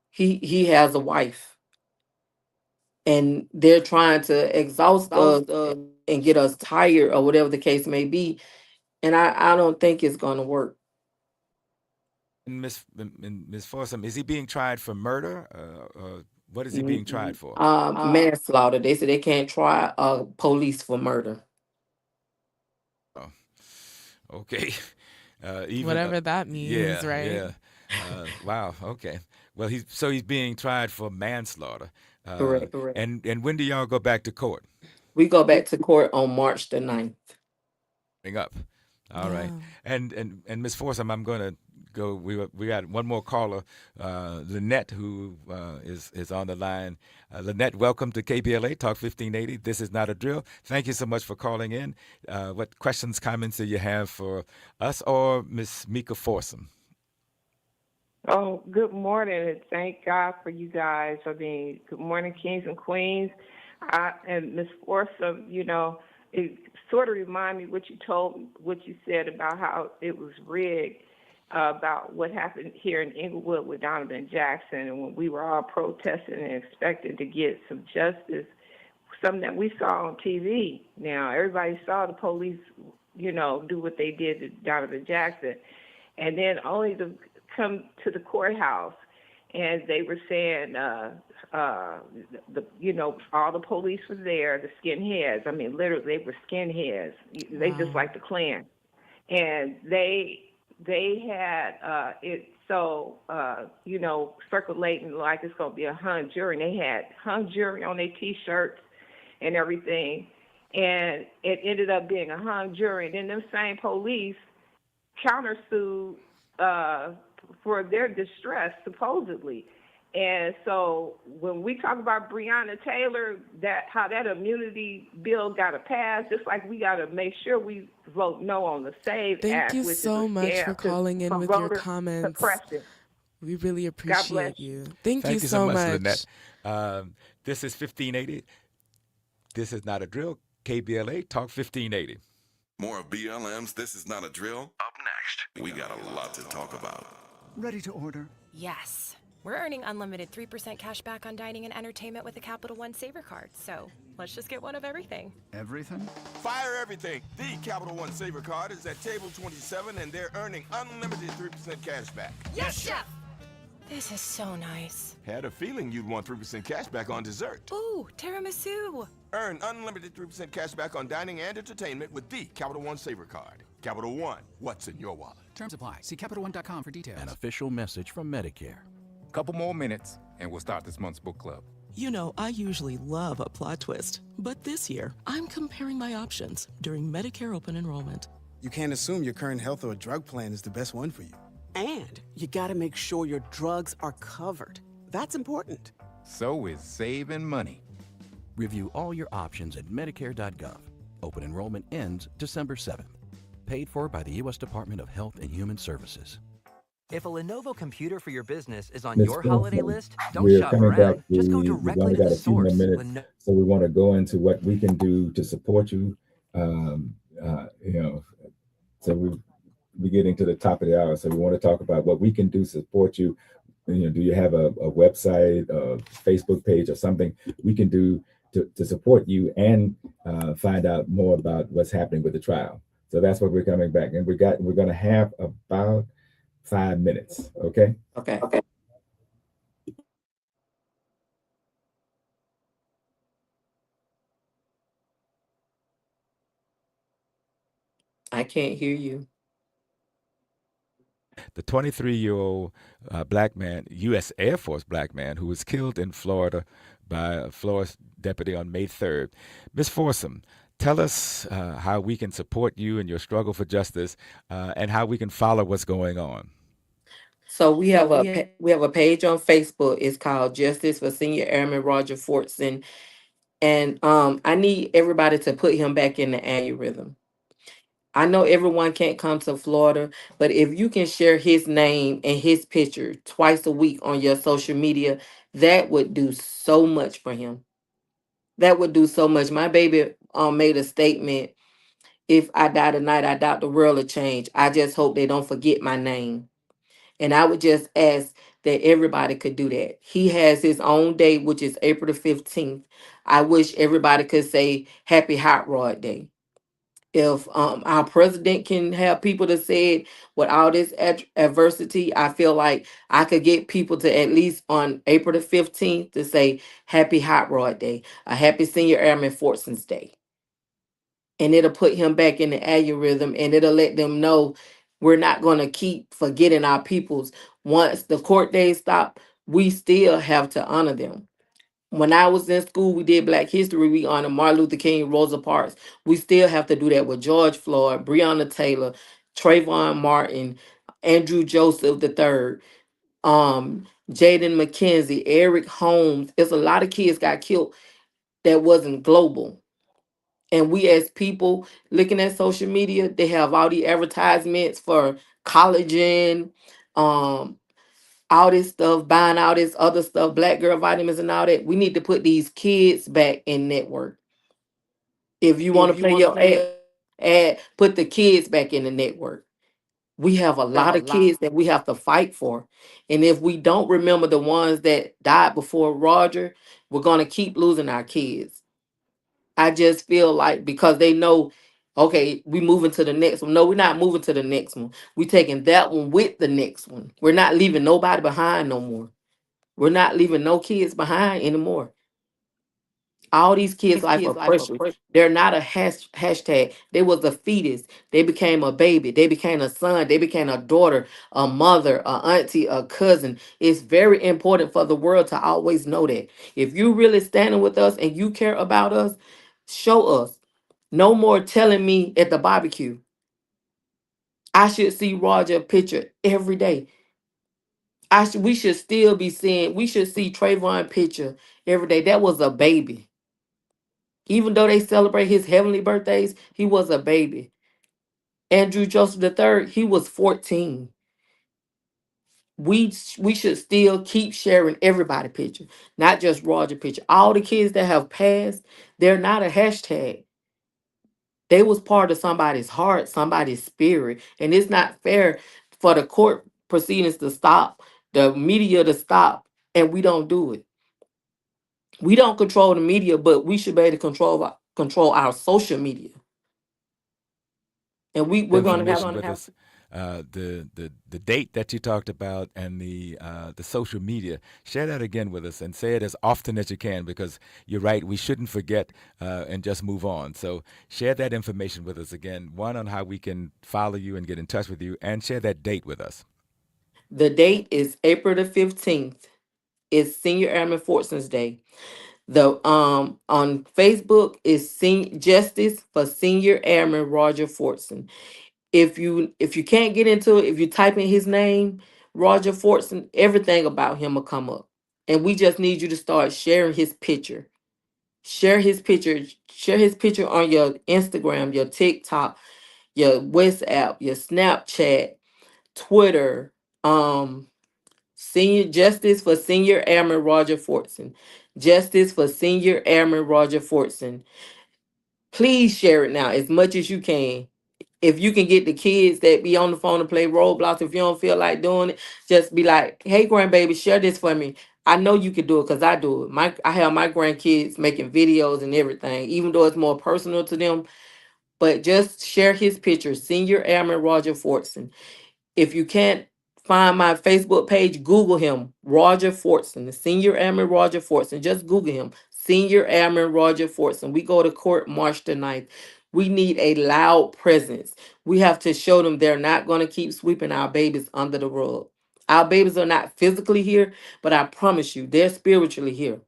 He has a wife. And they're trying to exhaust us and get us tired or whatever the case may be. And I don't think it's going to work. And Miss Forsum, is he being tried for murder? What is he being tried for? Manslaughter. They said they can't try police for murder. Oh, okay. Whatever that means, right? Yeah. Wow. Okay. Well, he's being tried for manslaughter. Correct. And when do y'all go back to court? We go back to court on March the 9th. Up. All right. And Ms. Forsum, I'm going to go. We got one more caller, Lynette, who is on the line. Lynette, welcome to KBLA Talk 1580. This is not a drill. Thank you so much for calling in. What questions, comments do you have for us or Ms. Mika Forsum? Oh, good morning, and thank God for you guys for being. Good morning, kings and queens. And Ms. Forsum, you know, it sort of reminded me what you said about how it was rigged, about what happened here in Inglewood with Donovan Jackson, and when we were all protesting and expecting to get some justice, something that we saw on TV. Now, everybody saw the police, you know, do what they did to Donovan Jackson, and then only to come to the courthouse, and they were saying, you know, all the police were there, the skinheads. I mean, literally, they were skinheads. They just like the Klan, and they had it so you know, circulating like it's gonna be a hung jury. And they had hung jury on their T-shirts and everything, and it ended up being a hung jury. And then them same police countersued for their distress, supposedly. And so when we talk about Breonna Taylor, how that immunity bill got to pass, just like we got to make sure we vote no on the SAVE Act. Thank you so much for calling in with your comments. Suppression. We really appreciate you. Thank you so much. Lynette. This is 1580. This is not a drill. KBLA Talk 1580. More of BLM's This Is Not a Drill. Up next, we got a lot to talk about. Ready to order? Yes. We're earning unlimited 3% cash back on dining and entertainment with the Capital One Saver card, so let's just get one of everything. Everything? Fire everything. The Capital One Saver card is at table 27, and they're earning unlimited 3% cash back. Yes, Chef! This is so nice. Had a feeling you'd want 3% cash back on dessert. Ooh, tiramisu. Earn unlimited 3% cash back on dining and entertainment with the Capital One Saver card. Capital One, what's in your wallet? Terms apply. See CapitalOne.com for details. An official message from Medicare. Couple more minutes, and we'll start this month's book club. You know, I usually love a plot twist, but this year, I'm comparing my options during Medicare open enrollment. You can't assume your current health or drug plan is the best one for you. And you gotta make sure your drugs are covered. That's important. So is saving money. Review all your options at Medicare.gov. Open enrollment ends December 7th. Paid for by the U.S. Department of Health and Human Services. If a Lenovo computer for your business is on Ms. your holiday Wilson, list, don't we're shop coming back. around. Just go We've directly only to got the a few more source. minutes, so we want to go into what we can do to support you. Um, you know, so we're getting to the top of the hour, so we want to talk about what we can do to support you. You know, do you have a website, a Facebook page, or something we can do to support you and find out more about what's happening with the trial? So that's what we're coming back, and we're going to have about 5 minutes. Okay. Okay. I can't hear you. The 23-year-old black man, U.S. Air Force black man, who was killed in Florida by a Florida deputy on May 3rd. Ms. Forsum, tell us how we can support you in your struggle for justice and how we can follow what's going on. So we have a page on Facebook. It's called Justice for Senior Airman Roger Fortson, and I need everybody to put him back in the algorithm. I know everyone can't come to Florida, but if you can share his name and his picture twice a week on your social media, that would do so much for him. That would do so much. My baby made a statement. If I die tonight, I doubt the world will change. I just hope they don't forget my name. And I would just ask that everybody could do that. He has his own day, which is April the 15th. I wish everybody could say Happy Hot Rod Day. If our president can have people to say it with all this adversity, I feel like I could get people to at least on April the 15th to say Happy Hot Rod Day, a Happy Senior Airman Fortson's Day. And it'll put him back in the algorithm, and it'll let them know we're not going to keep forgetting our peoples. Once the court days stop, we still have to honor them. When I was in school, we did Black History. We honored Martin Luther King, Rosa Parks. We still have to do that with George Floyd, Breonna Taylor, Trayvon Martin, Andrew Joseph III, Jaden McKenzie, Eric Holmes. It's a lot of kids got killed that wasn't global. And we as people looking at social media, they have all the advertisements for collagen, um, all this stuff, buying all this other stuff, black girl vitamins and all that. We need to put these kids back in network. If you want to play your ad, put the kids back in the network. We have a lot of kids that we have to fight for. And if we don't remember the ones that died before Roger, we're going to keep losing our kids. I just feel like because they know, okay, we moving to the next one. No, we're not moving to the next one. We taking that one with the next one. We're not leaving nobody behind no more. We're not leaving no kids behind anymore. All these kids' life are precious. They're not a hashtag. They was a fetus. They became a baby. They became a son. They became a daughter, a mother, a auntie, a cousin. It's very important for the world to always know that. If you really standing with us and you care about us, show us. No more telling me at the barbecue. I should see Roger picture every day. We should still be seeing, we should see Trayvon picture every day. That was a baby. Even though they celebrate his heavenly birthdays, he was a baby. Andrew Joseph III, he was 14. We should still keep sharing everybody picture, not just Roger picture. All the kids that have passed, they're not a hashtag. They was part of somebody's heart, somebody's spirit. And it's not fair for the court proceedings to stop, the media to stop, and we don't do it. We don't control the media, but we should be able to control our social media. And we're going to Information with us, the date that you talked about and the social media. Share that again with us and say it as often as you can, because you're right, we shouldn't forget and just move on. So share that information with us again, one on how we can follow you and get in touch with you, and share that date with us. The date is April the 15th. It's Senior Airman Fortson's Day. The on Facebook is Justice for Senior Airman Roger Fortson. If you can't get into it, if you type in his name, Roger Fortson, everything about him will come up. And we just need you to start sharing his picture. Share his picture. Share his picture on your Instagram, your TikTok, your WhatsApp, your Snapchat, Twitter, Senior Justice for Senior Airman Roger Fortson. Justice for Senior Airman Roger Fortson. Please share it now as much as you can. If you can get the kids that be on the phone and play Roblox, if you don't feel like doing it, just be like, hey, grandbaby, share this for me. I know you can do it because I do it. I have my grandkids making videos and everything, even though it's more personal to them. But just share his picture, Senior Airman Roger Fortson. If you can't find my Facebook page, Google him, Roger Fortson, the Senior Airman Roger Fortson. Just Google him, Senior Airman Roger Fortson. We go to court March the 9th. We need a loud presence. We have to show them they're not going to keep sweeping our babies under the rug. Our babies are not physically here, but I promise you, they're spiritually here.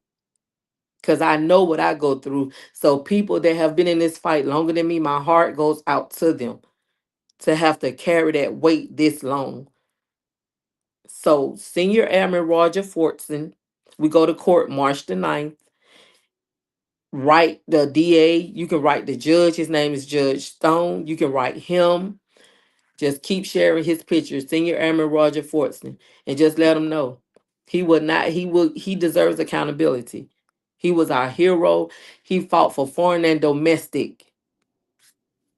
Because I know what I go through. So people that have been in this fight longer than me, my heart goes out to them to have to carry that weight this long. So, Senior Airman Roger Fortson, we go to court March the 9th. Write the DA. You can write the judge. His name is Judge Stone. You can write him. Just keep sharing his picture, Senior Airman Roger Fortson, and just let him know he deserves accountability. He was our hero. He fought for foreign and domestic.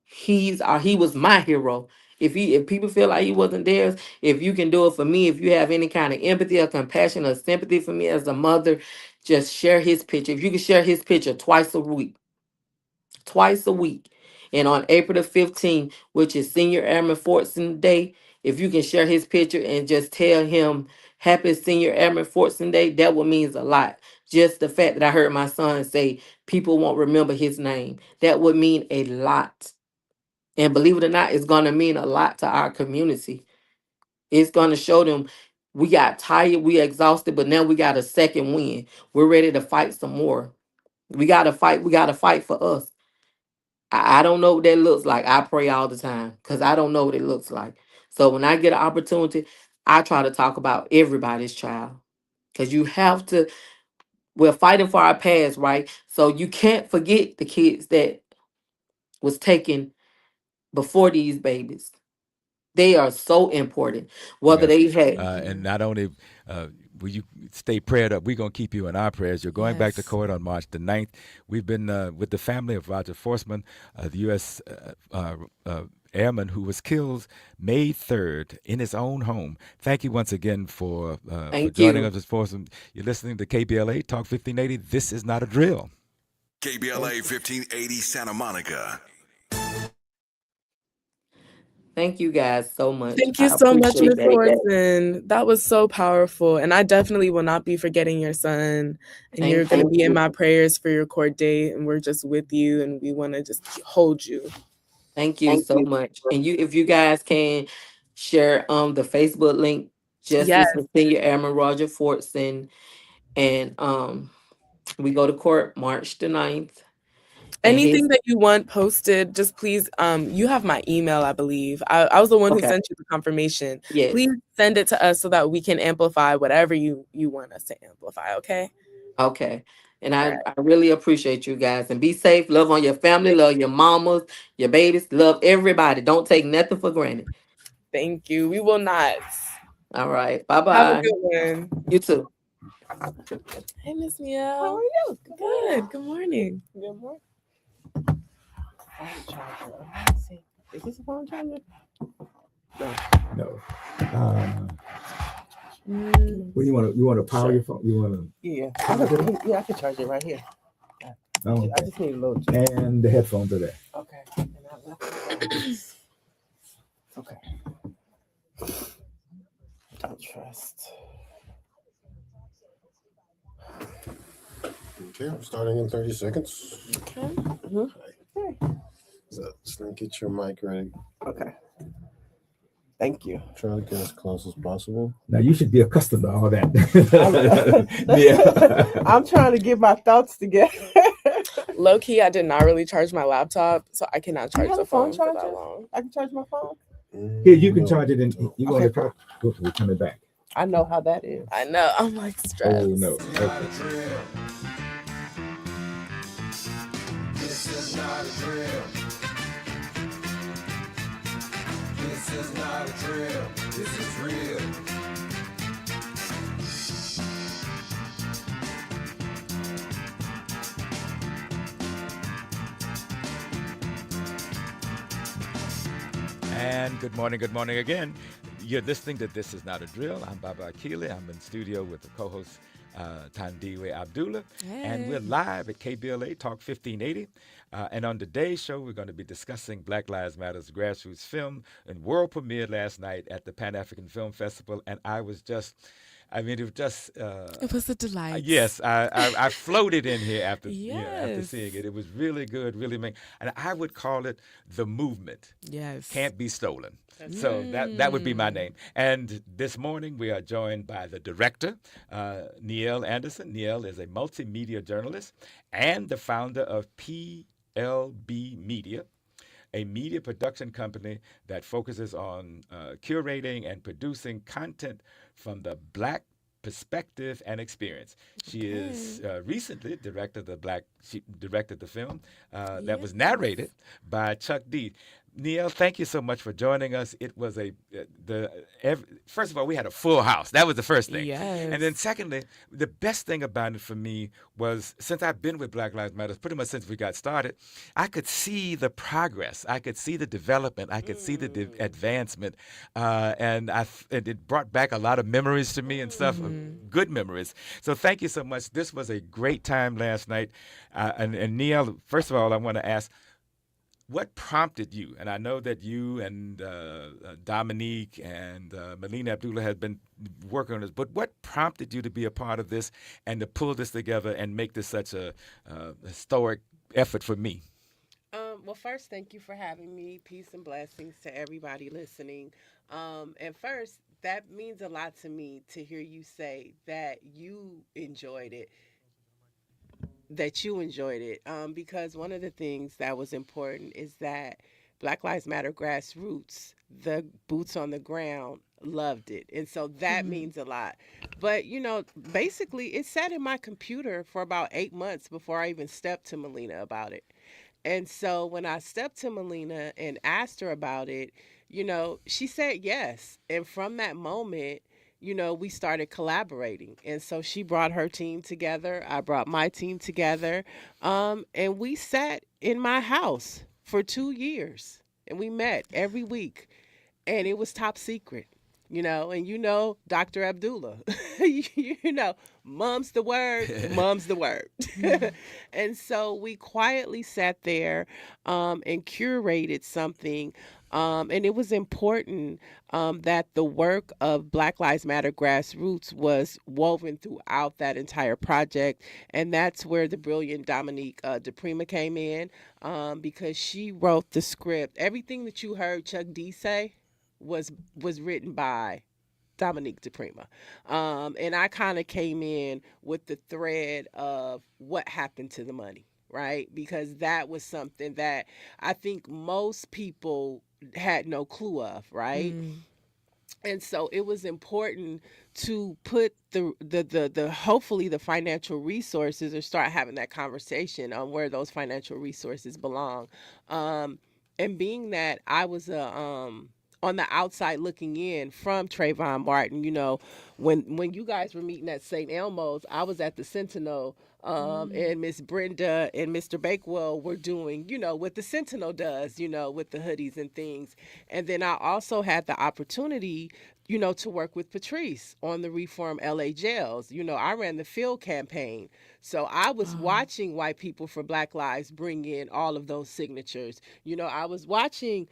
He was my hero. If people feel like he wasn't theirs, if you can do it for me, if you have any kind of empathy or compassion or sympathy for me as a mother, just share his picture. If you can share his picture twice a week. And on April the 15th, which is Senior Airman Fortson Day, if you can share his picture and just tell him Happy Senior Airman Fortson Day, that would mean a lot. Just the fact that I heard my son say people won't remember his name, that would mean a lot. And believe it or not, it's going to mean a lot to our community. It's going to show them we got tired, we exhausted, but now we got a second win. We're ready to fight some more. We got to fight. We got to fight for us. I don't know what that looks like. I pray all the time because I don't know what it looks like. So when I get an opportunity, I try to talk about everybody's child because you have to. We're fighting for our past, right? So you can't forget the kids that was taken before these babies. They are so important. Whether Yes. they had And not only will you stay prayed up, we're going to keep you in our prayers. You're going back to court on March the 9th. We've been with the family of Roger Fortson, the U.S. Airman who was killed May 3rd in his own home. Thank you once again for joining us, Mr. Fortson. You're listening to KBLA Talk 1580. This is not a drill. KBLA 1580 Santa Monica. Thank you guys so much. Thank you so much, Ms. Fortson. That was so powerful. And I definitely will not be forgetting your son. And you're going to be in my prayers for your court date. And we're just with you. And we want to just hold you. Thank you so much. And if you guys can share the Facebook link, Justice for Senior Airman Roger Fortson. And we go to court March the 9th. Anything that you want posted, just please, you have my email, I believe. I was the one who sent you the confirmation. Yes. Please send it to us so that we can amplify whatever you want us to amplify, okay? Okay. And I really appreciate you guys. And be safe. Love on your family. Love your mamas, your babies. Love everybody. Don't take nothing for granted. Thank you. We will not. All right. Bye-bye. Have a good one. You too. Hey, Miss Miel. How are you? Good. Good morning. Good morning. Phone charger. See. Is this a phone charger? No. Well, you want to power your phone? You want to? Yeah. I can charge it right here. Okay. I just need a little. And the headphones are there. Okay. And I left it. Okay. Don't trust. Okay, we're starting in 30 seconds. Okay. Okay. So just get your mic ready. Okay. Thank you. Try to get as close as possible. Now you should be accustomed to all that. Yeah. I'm trying to get my thoughts together. Low key, I did not really charge my laptop, so I cannot charge the phone for that long. I can charge my phone. Here, you can charge it in. You want to try? We're coming back. I know how that is. I know. I'm like stressed. Oh no. This is not a drill. This is not a drill. This is real. And good morning again. You're listening to This Is Not a Drill. I'm Baba Akili. I'm in studio with the co-host Tandiwe Abdullah. And we're live at KBLA Talk 1580. And on today's show, we're going to be discussing Black Lives Matter's Grassroots film and world premiere last night at the Pan-African Film Festival. And it was just... it was a delight. Yes, I floated in here after after seeing it. It was really good, really and I would call it the movement. Yes, can't be stolen. So that would be my name. And this morning we are joined by the director, Niel Anderson. Niel is a multimedia journalist and the founder of PLB Media, a media production company that focuses on curating and producing content from the Black perspective and experience. She is recently directed the film that was narrated by Chuck D. Niel, thank you so much for joining us. It was first of all, we had a full house. That was the first thing. Yes. And then secondly, the best thing about it for me was, since I've been with Black Lives Matter pretty much since we got started, I could see the progress. I could see the development. I could see the advancement. And it brought back a lot of memories to me and stuff, good memories. So thank you so much. This was a great time last night. And Niel, first of all, I want to ask, what prompted you? And I know that you and Dominique and Melina Abdullah have been working on this, but what prompted you to be a part of this and to pull this together and make this such a historic effort for me? Well, first, thank you for having me. Peace and blessings to everybody listening. And first, that means a lot to me to hear you say that you enjoyed it. Because one of the things that was important is that Black Lives Matter Grassroots, the boots on the ground, loved it. And so that means a lot. But, basically it sat in my computer for about 8 months before I even stepped to Melina about it. And so when I stepped to Melina and asked her about it, she said yes. And from that moment, we started collaborating. And so she brought her team together. I brought my team together. And we sat in my house for 2 years. And we met every week. And it was top secret, and Dr. Abdullah, mum's the word. And so we quietly sat there and curated something. And it was important that the work of Black Lives Matter Grassroots was woven throughout that entire project. And that's where the brilliant Dominique DePrima came in, because she wrote the script. Everything that you heard Chuck D say was written by Dominique DePrima. And I kind of came in with the thread of what happened to the money, right? Because that was something that I think most people had no clue of, right? And so it was important to put the hopefully the financial resources, or start having that conversation on where those financial resources belong. And being that I was on the outside looking in from Trayvon Martin, when you guys were meeting at St. Elmo's, I was at the Sentinel, and Miss Brenda and Mr. Bakewell were doing, what the Sentinel does, with the hoodies and things. And then I also had the opportunity, to work with Patrice on the Reform LA jails. I ran the field campaign. So I was watching White People for Black Lives bring in all of those signatures. I was watching,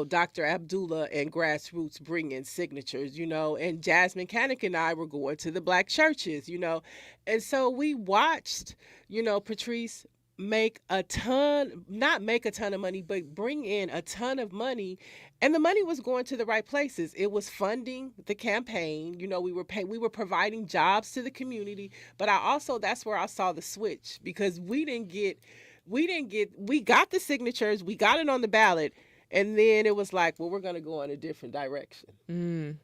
Dr. Abdullah and Grassroots bring in signatures, and Jasmine Canick and I were going to the Black churches, And so we watched, Patrice not make a ton of money, but bring in a ton of money. And the money was going to the right places. It was funding the campaign. We were providing jobs to the community. But that's where I saw the switch, because we got the signatures, we got it on the ballot, and then it was like, well, we're going to go in a different direction.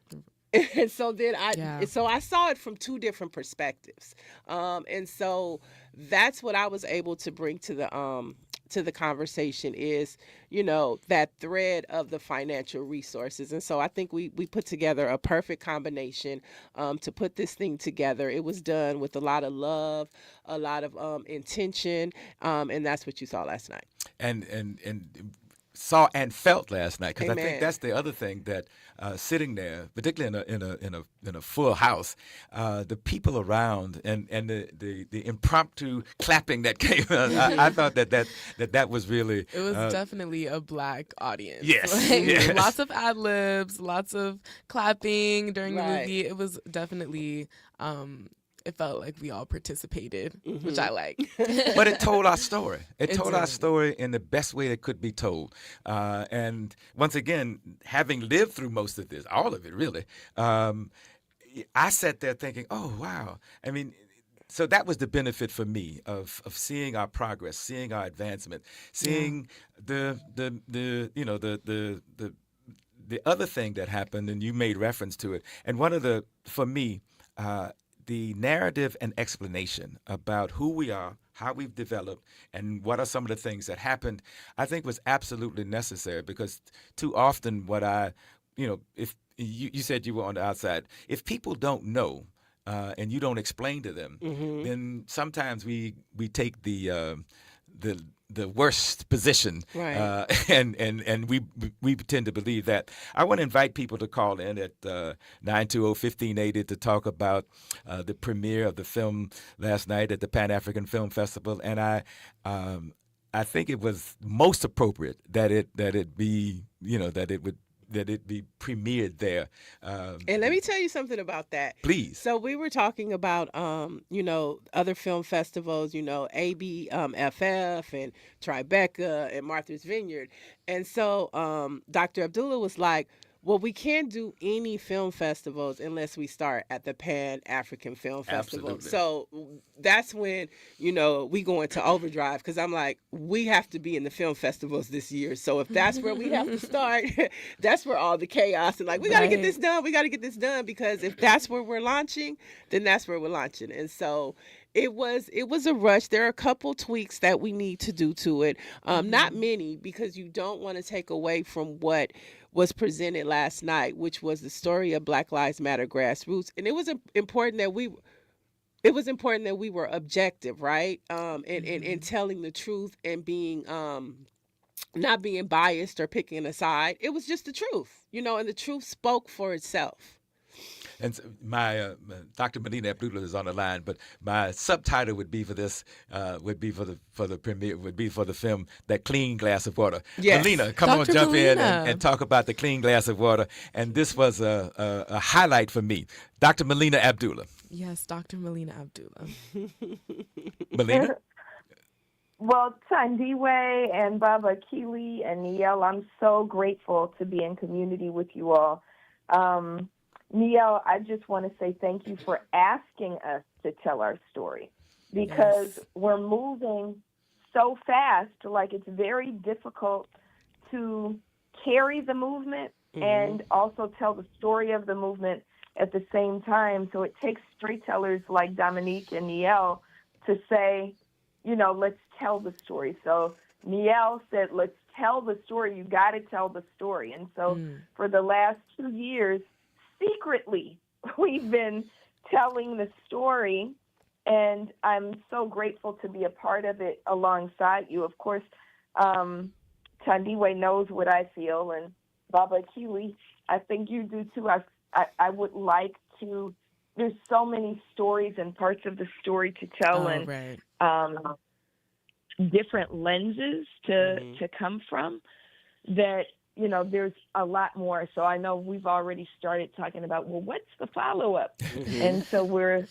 And so then I saw it from two different perspectives. And so that's what I was able to bring to the conversation is, that thread of the financial resources. And so I think we put together a perfect combination to put this thing together. It was done with a lot of love, a lot of intention, and that's what you saw last night. And saw and felt last night, because I think Amen. that's the other thing that sitting there, particularly in a full house, the people around and the impromptu clapping that came. I thought that was really It was definitely a black audience. Yes, Like, yes. lots of ad libs, lots of clapping during the Right. movie. It was definitely. It felt like we all participated, which I like. But it told our story. It told our did. story in the best way that could be told. And once again, having lived through most of this, all of it really, I sat there thinking, oh, wow. I mean, so that was the benefit for me of seeing our progress, seeing our advancement, seeing the other thing that happened, and you made reference to it. And one of for me, the narrative and explanation about who we are, how we've developed, and what are some of the things that happened, I think was absolutely necessary, because too often if you said you were on the outside, if people don't know and you don't explain to them, then sometimes we take the worst position, Right. and we tend to believe that. I want to invite people to call in at 920-1580 to talk about the premiere of the film last night at the Pan African Film Festival, and I think it was most appropriate that it be premiered there. And let me tell you something about that. Please. So we were talking about, other film festivals, ABFF and Tribeca and Martha's Vineyard. And so Dr. Abdullah was like, well, we can't do any film festivals unless we start at the Pan African Film Festival. Absolutely. So that's when, we go into overdrive, because I'm like, we have to be in the film festivals this year. So if that's where we have to start, that's where all the chaos and like, we got to get this done. We got to get this done, because if that's where we're launching, then that's where we're launching. And so it was a rush. There are a couple tweaks that we need to do to it. Not many, because you don't want to take away from what was presented last night, which was the story of Black Lives Matter Grassroots. And it was important that we were objective, right? In telling the truth and being not being biased or picking a side. It was just the truth, and the truth spoke for itself. And my Dr. Melina Abdullah is on the line, but my subtitle would be for this would be for the premiere, would be for the film, That Clean Glass of Water. Yes. Melina, come Dr. on, jump in Melina. and talk about The Clean Glass of Water. And this was a highlight for me. Dr. Melina Abdullah. Yes, Dr. Melina Abdullah. Melina? Well, Tandiwe and Baba Keely and Niel, I'm so grateful to be in community with you all. Niel, I just want to say thank you for asking us to tell our story, because we're moving so fast, like it's very difficult to carry the movement and also tell the story of the movement at the same time. So it takes storytellers like Dominique and Niel to say, let's tell the story. So Niel said, let's tell the story. You got to tell the story. And so for the last 2 years, secretly, we've been telling the story, and I'm so grateful to be a part of it alongside you. Of course, Tandiwe knows what I feel, and Baba Keely, I think you do too. I would like to, there's so many stories and parts of the story to tell, different lenses to come from that. There's a lot more. So I know we've already started talking about, well, what's the follow-up? And so we're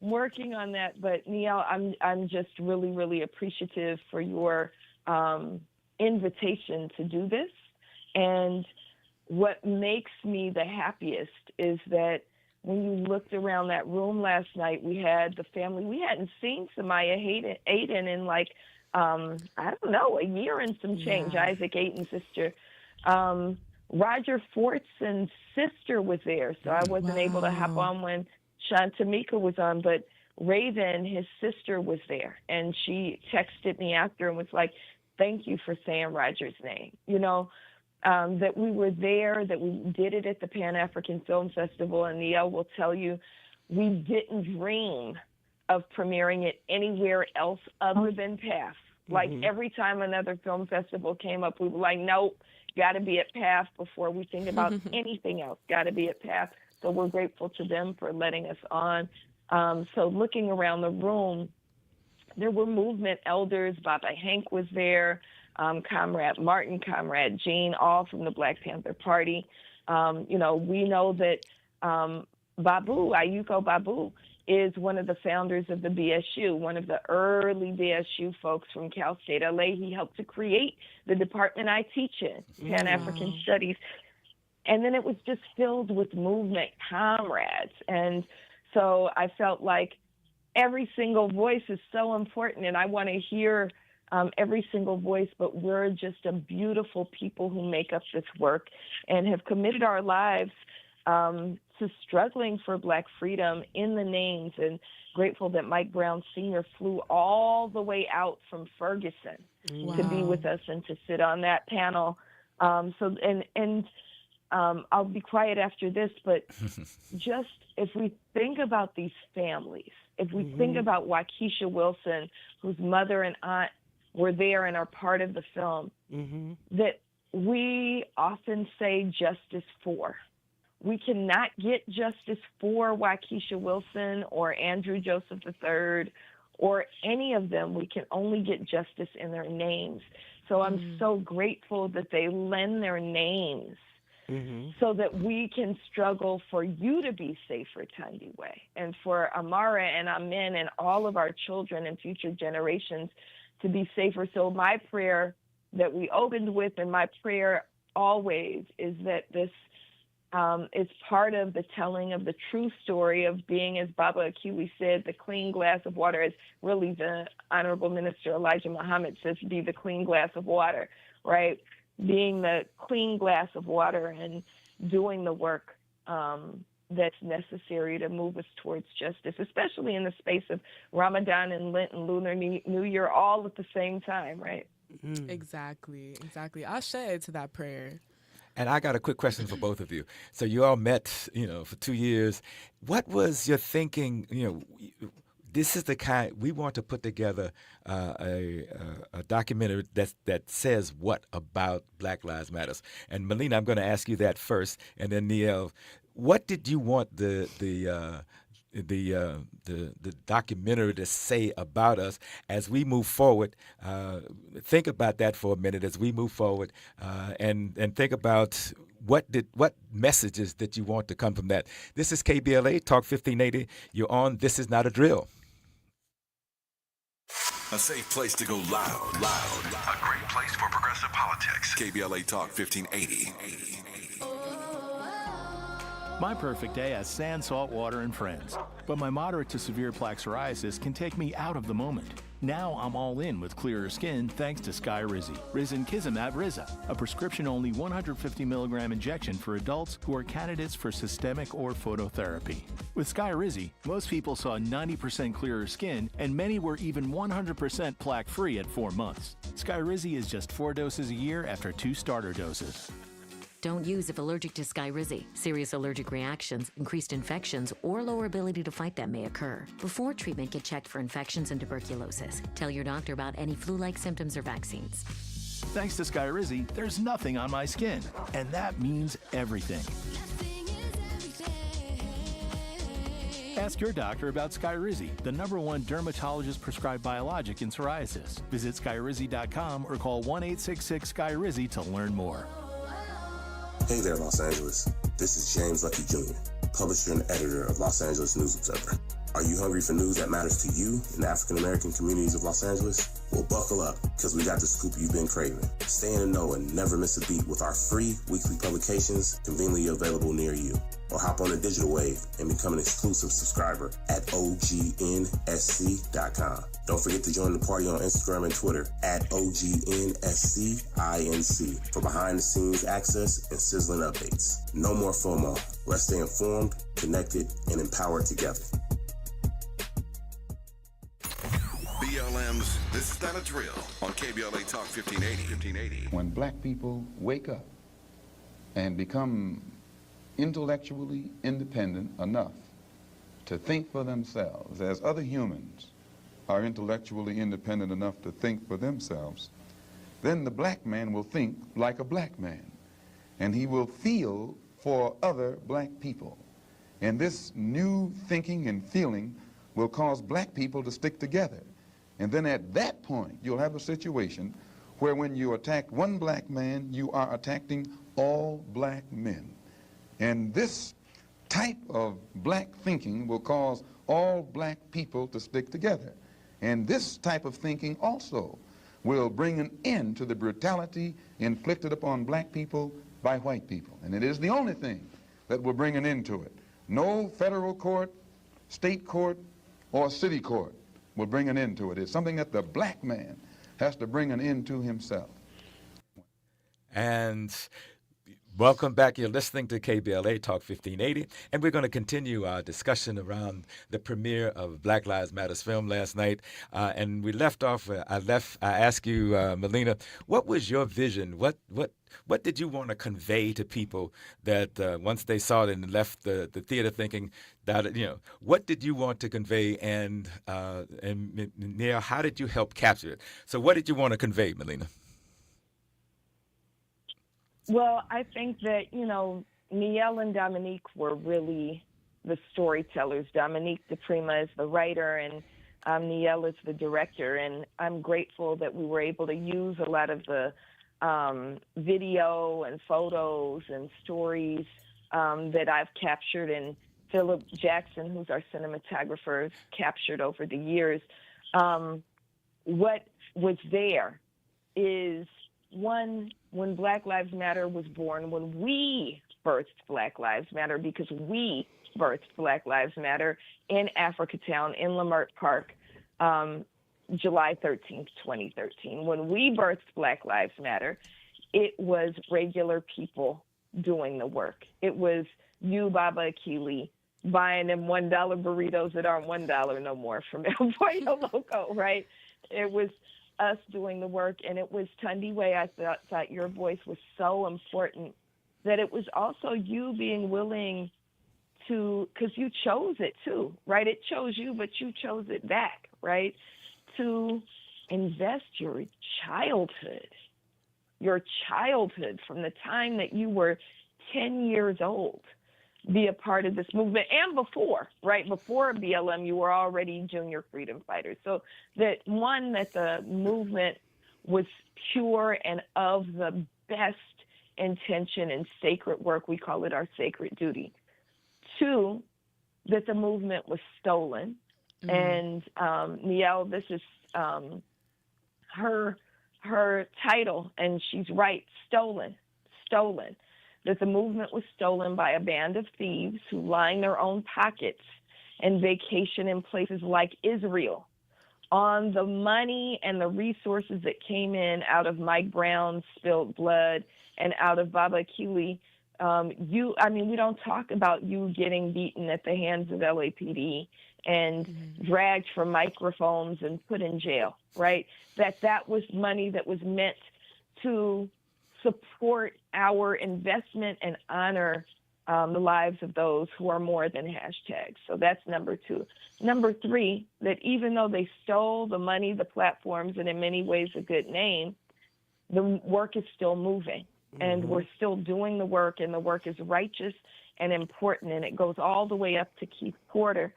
working on that. But Niel, I'm just really, really appreciative for your invitation to do this. And what makes me the happiest is that when you looked around that room last night, we had the family. We hadn't seen Samaya Aiden in I don't know, a year and some change. Isaac Aiton's sister. Roger Fortson's sister was there, so I wasn't able to hop on when Shantamika was on, but Raven, his sister, was there, and she texted me after and was like, thank you for saying Roger's name. That we were there, that we did it at the Pan African Film Festival, and Niel will tell you, we didn't dream of premiering it anywhere else other than PAF. Like every time another film festival came up, we were like, nope, got to be at PATH before we think about anything else. Got to be at PATH. So we're grateful to them for letting us on. So looking around the room, there were movement elders. Baba Hank was there, Comrade Martin, Comrade Jean, all from the Black Panther Party. We know that Ayuko Babu, is one of the founders of the BSU, one of the early BSU folks from Cal State LA. He helped to create the department I teach in, Pan-African Studies. And then it was just filled with movement comrades. And so I felt like every single voice is so important, and I want to hear every single voice, but we're just a beautiful people who make up this work and have committed our lives to struggling for Black freedom in the names, and grateful that Mike Brown Sr. flew all the way out from Ferguson to be with us and to sit on that panel. I'll be quiet after this, but just if we think about these families, if we think about Waukesha Wilson, whose mother and aunt were there and are part of the film, that we often say justice for. We cannot get justice for Waukesha Wilson or Andrew Joseph III or any of them. We can only get justice in their names. So I'm so grateful that they lend their names so that we can struggle for you to be safer, Tandy Way, and for Amara and Amin and all of our children and future generations to be safer. So my prayer that we opened with, and my prayer always, is that this is part of the telling of the true story of being, as Baba Akili said, the clean glass of water, as really the Honorable Minister Elijah Muhammad says, be the clean glass of water, right? Being the clean glass of water and doing the work that's necessary to move us towards justice, especially in the space of Ramadan and Lent and Lunar New Year all at the same time, right? Exactly. Ashe to that prayer. And I got a quick question for both of you. So you all met, for 2 years. What was your thinking? This is the kind we want to put together a documentary that says what about Black Lives Matters. And Melina, I'm going to ask you that first, and then Niel, what did you want the documentary to say about us as we move forward? Think about that for a minute as we move forward, and think about what messages that you want to come from that. This is KBLA Talk 1580. You're on This Is Not a Drill. A safe place to go loud. A great place for progressive politics. KBLA Talk 1580. My perfect day has sand, salt water, and friends. But my moderate to severe plaque psoriasis can take me out of the moment. Now I'm all in with clearer skin thanks to Skyrizi, Risankizumab Riza, a prescription-only 150 milligram injection for adults who are candidates for systemic or phototherapy. With Skyrizi, most people saw 90% clearer skin, and many were even 100% plaque-free at 4 months. Skyrizi is just 4 doses a year after 2 starter doses. Don't use if allergic to Skyrizi. Serious allergic reactions, increased infections, or lower ability to fight them may occur. Before treatment, get checked for infections and tuberculosis. Tell your doctor about any flu-like symptoms or vaccines. Thanks to Skyrizi, there's nothing on my skin, and that means everything. Ask your doctor about Skyrizi, the #1 dermatologist-prescribed biologic in psoriasis. Visit skyrizi.com or call 1-866-SKYRIZI to learn more. Hey there, Los Angeles. This is James Lucky Jr., publisher and editor of Los Angeles News Observer. Are you hungry for news that matters to you in the African-American communities of Los Angeles? Well, buckle up, because we got the scoop you've been craving. Stay in the know and never miss a beat with our free weekly publications conveniently available near you. Or hop on the digital wave and become an exclusive subscriber at OGNSC.com. Don't forget to join the party on Instagram and Twitter at OGNSCINC for behind-the-scenes access and sizzling updates. No more FOMO. Let's stay informed, connected, and empowered together. BLM's This Is Not a Drill on KBLA Talk 1580. When black people wake up and become intellectually independent enough to think for themselves as other humans are intellectually independent enough to think for themselves, then the black man will think like a black man, and he will feel for other black people. And this new thinking and feeling will cause black people to stick together. And then at that point, you'll have a situation where when you attack one black man, you are attacking all black men. And this type of black thinking will cause all black people to stick together. And this type of thinking also will bring an end to the brutality inflicted upon black people by white people. And it is the only thing that will bring an end to it. No federal court, state court, or city court will bring an end to it. It's something that the black man has to bring an end to himself. And welcome back. You're listening to KBLA Talk 1580, and we're going to continue our discussion around the premiere of Black Lives Matter's film last night. And we left off. I asked you, Melina, what was your vision? What did you want to convey to people that once they saw it and left the theater thinking that, what did you want to convey? And Neil, how did you help capture it? So what did you want to convey, Melina? Well, I think that, Niel and Dominique were really the storytellers. Dominique DePrima is the writer, and Niel is the director. And I'm grateful that we were able to use a lot of the video and photos and stories that I've captured, and Philip Jackson, who's our cinematographer, has captured over the years. What was there is, one, when Black Lives Matter was born, when we birthed Black Lives Matter, because we birthed Black Lives Matter in Africatown, in Lamert Park, July 13th, 2013. When we birthed Black Lives Matter, it was regular people doing the work. It was you, Baba Akili, buying them $1 burritos that aren't $1 no more from El Pollo Loco, right? It was us doing the work, and it was Tundiwe. I thought your voice was so important, that it was also you being willing to, because you chose it too, right? It chose you, but you chose it back, right? To invest your childhood from the time that you were 10 years old, be a part of this movement. And before, right? Before BLM, you were already junior freedom fighters. So that the movement was pure and of the best intention and sacred work. We call it our sacred duty. Two, that the movement was stolen. And Niel, this is her title, and she's right, stolen. That the movement was stolen by a band of thieves who line their own pockets and vacation in places like Israel on the money and the resources that came in out of Mike Brown's spilled blood and out of Baba Akili. We don't talk about you getting beaten at the hands of LAPD and dragged from microphones and put in jail, right? That was money that was meant to support our investment and honor the lives of those who are more than hashtags. So that's number two. Number three, that even though they stole the money, the platforms, and in many ways a good name, the work is still moving. And we're still doing the work, and the work is righteous and important, and it goes all the way up to Keith Porter,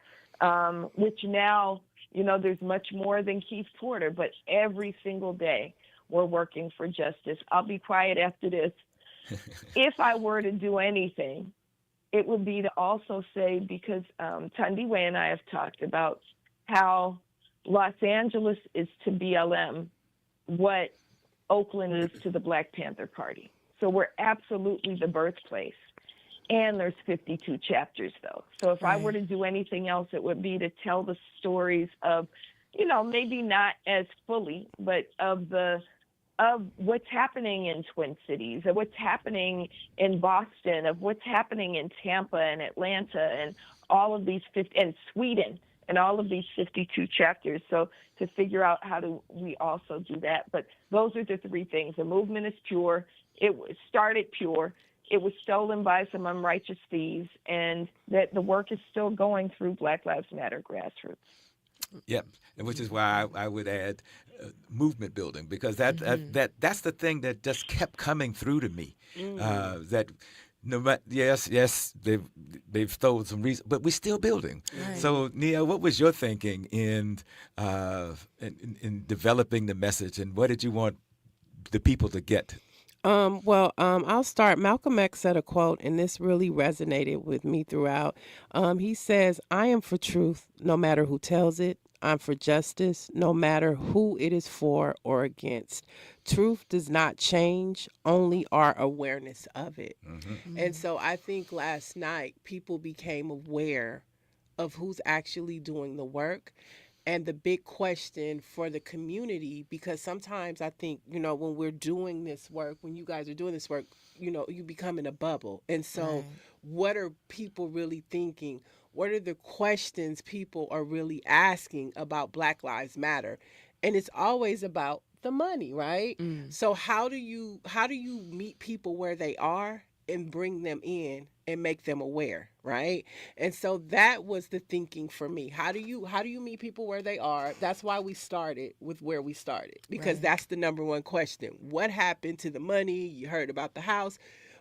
which now, there's much more than Keith Porter, but every single day we're working for justice. I'll be quiet after this. If I were to do anything, it would be to also say, because Tundiwe and I have talked about how Los Angeles is to BLM what Oakland is to the Black Panther Party. So we're absolutely the birthplace. And there's 52 chapters, though. So if I were to do anything else, it would be to tell the stories of, maybe not as fully, but of what's happening in Twin Cities, of what's happening in Boston, of what's happening in Tampa and Atlanta and all of these and Sweden and all of these 52 chapters. So to figure out how do we also do that. But those are the three things. The movement is pure. It started pure. It was stolen by some unrighteous thieves, and that the work is still going through Black Lives Matter Grassroots. Yep, and which is why I would add movement building, because that's the thing that just kept coming through to me. That no matter, yes, they've stole some reason, but we're still building. Right. So, Nia, what was your thinking in developing the message, and what did you want the people to get? I'll start. Malcolm X said a quote, and this really resonated with me throughout. He says, "I am for truth, no matter who tells it. I'm for justice, no matter who it is for or against. Truth does not change, only our awareness of it." And so I think last night people became aware of who's actually doing the work. And the big question for the community, because sometimes I think, when we're doing this work, when you guys are doing this work, you become in a bubble. And so Right. what are people really thinking? What are the questions people are really asking about Black Lives Matter? And it's always about the money, right? So how do you meet people where they are and bring them in and make them aware, right? And so that was the thinking for me. How do you meet people where they are? That's why we started with where we started, because Right. that's the number one question. What happened to the money? You heard about the house.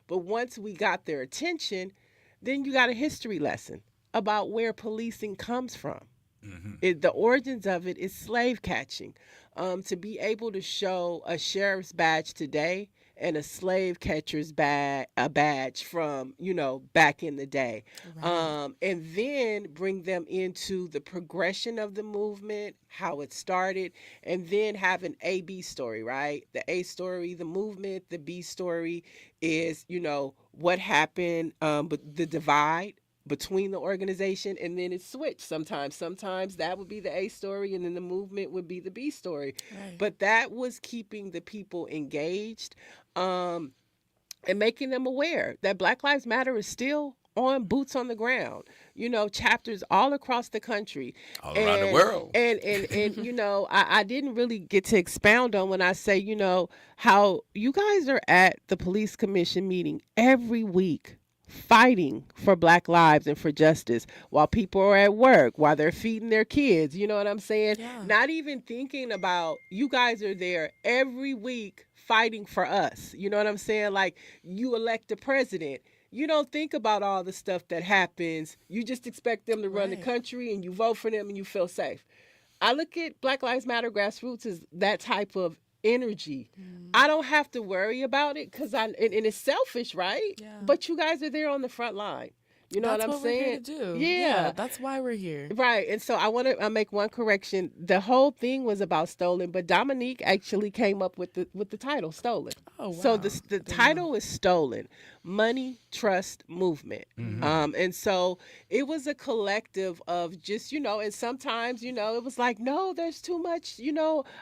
But once we got their attention, then you got a history lesson about where policing comes from. The origins of it is slave catching. To be able to show a sheriff's badge today and a slave catcher's badge from back in the day, and then bring them into the progression of the movement, how it started, and then have an A-B story, right? The A story, the movement. The B story is what happened, but the divide between the organization, and then it's switched sometimes that would be the A story, and then the movement would be the B story. Right. But that was keeping the people engaged, and making them aware that Black Lives Matter is still on boots on the ground, chapters all across the country, All around the world. and I didn't really get to expound on when I say, how you guys are at the police commission meeting every week fighting for Black lives and for justice while people are at work, while they're feeding their kids. You know what I'm saying? Yeah. Not even thinking about, you guys are there every week fighting for us. You know what I'm saying? Like, you elect a president. You don't think about all the stuff that happens. You just expect them to run the Right. country, and you vote for them and you feel safe. I look at Black Lives Matter Grassroots as that type of energy. I don't have to worry about it because and it's selfish, right? Yeah. But you guys are there on the front line. You know That's what I'm we're here saying? to do. Yeah. That's why we're here. Right. And so I want to make one correction. The whole thing was about stolen, but Dominique actually came up with the title Stolen. Oh, wow. So the title is Stolen: Money, Trust, Movement. And so it was a collective of just, and sometimes, it was like, no, there's too much,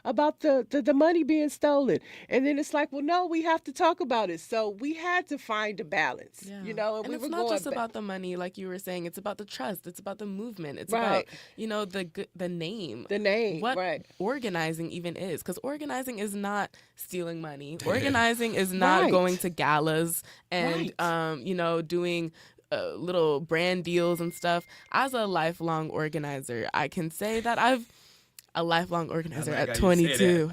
about the money being stolen. And then it's like, well, no, we have to talk about it. So we had to find a balance, Yeah. and we it's were not going just about the money, like you were saying. It's about the trust. It's about the movement. It's Right. about, the name. The name, What right. organizing even is. Because organizing is not stealing money. Organizing is not Right. going to galas and, Right. doing little brand deals and stuff. As a lifelong organizer, I can say that I've a lifelong organizer like at how you say 22.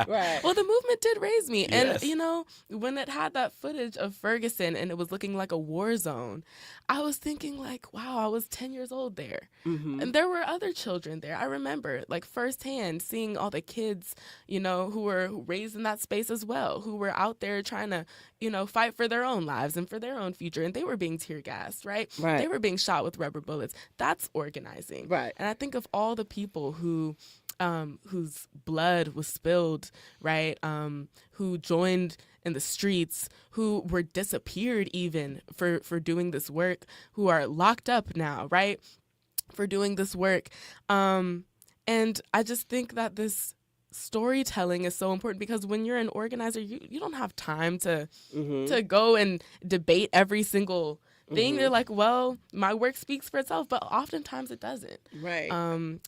Right. Well, the movement did raise me. Yes. And, when it had that footage of Ferguson and it was looking like a war zone, I was thinking like, wow, I was 10 years old there. And there were other children there. I remember like firsthand seeing all the kids, who were raised in that space as well, who were out there trying to, fight for their own lives and for their own future. And they were being tear gassed, right? Right. They were being shot with rubber bullets. That's organizing. Right. And I think of all the people whose blood was spilled, right? Who joined in the streets, who were disappeared even for doing this work, who are locked up now, right? For doing this work. And I just think that this storytelling is so important because when you're an organizer, you don't have time to go and debate every single thing. They're like, well, my work speaks for itself, but oftentimes it doesn't. Right.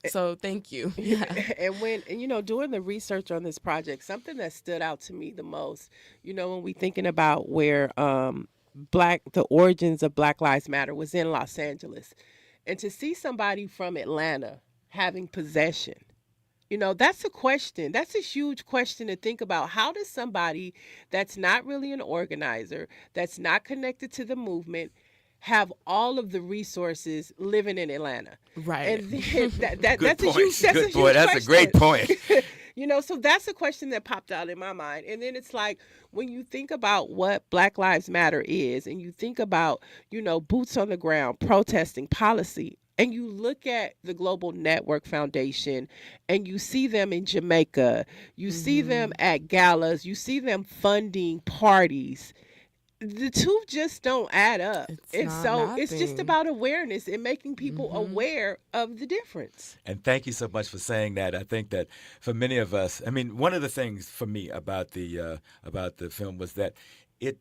So thank you. Yeah. And doing the research on this project, something that stood out to me the most, when we thinking about where the origins of Black Lives Matter was in Los Angeles, and to see somebody from Atlanta having possession? You know, that's a question. That's a huge question to think about. How does somebody that's not really an organizer, that's not connected to the movement, have all of the resources living in Atlanta? Right. And then Good that's a point. huge Good point. That's a great point. You know, so that's a question that popped out in my mind. And then it's like, when you think about what Black Lives Matter is, and you think about, you know, boots on the ground, protesting policy, and you look at the Global Network Foundation and you see them in Jamaica, you see them at galas, you see them funding parties, the two just don't add up. And so it's just about awareness and making people aware of the difference. And thank you so much for saying that. I think that for many of us, I mean, one of the things for me about the film was that it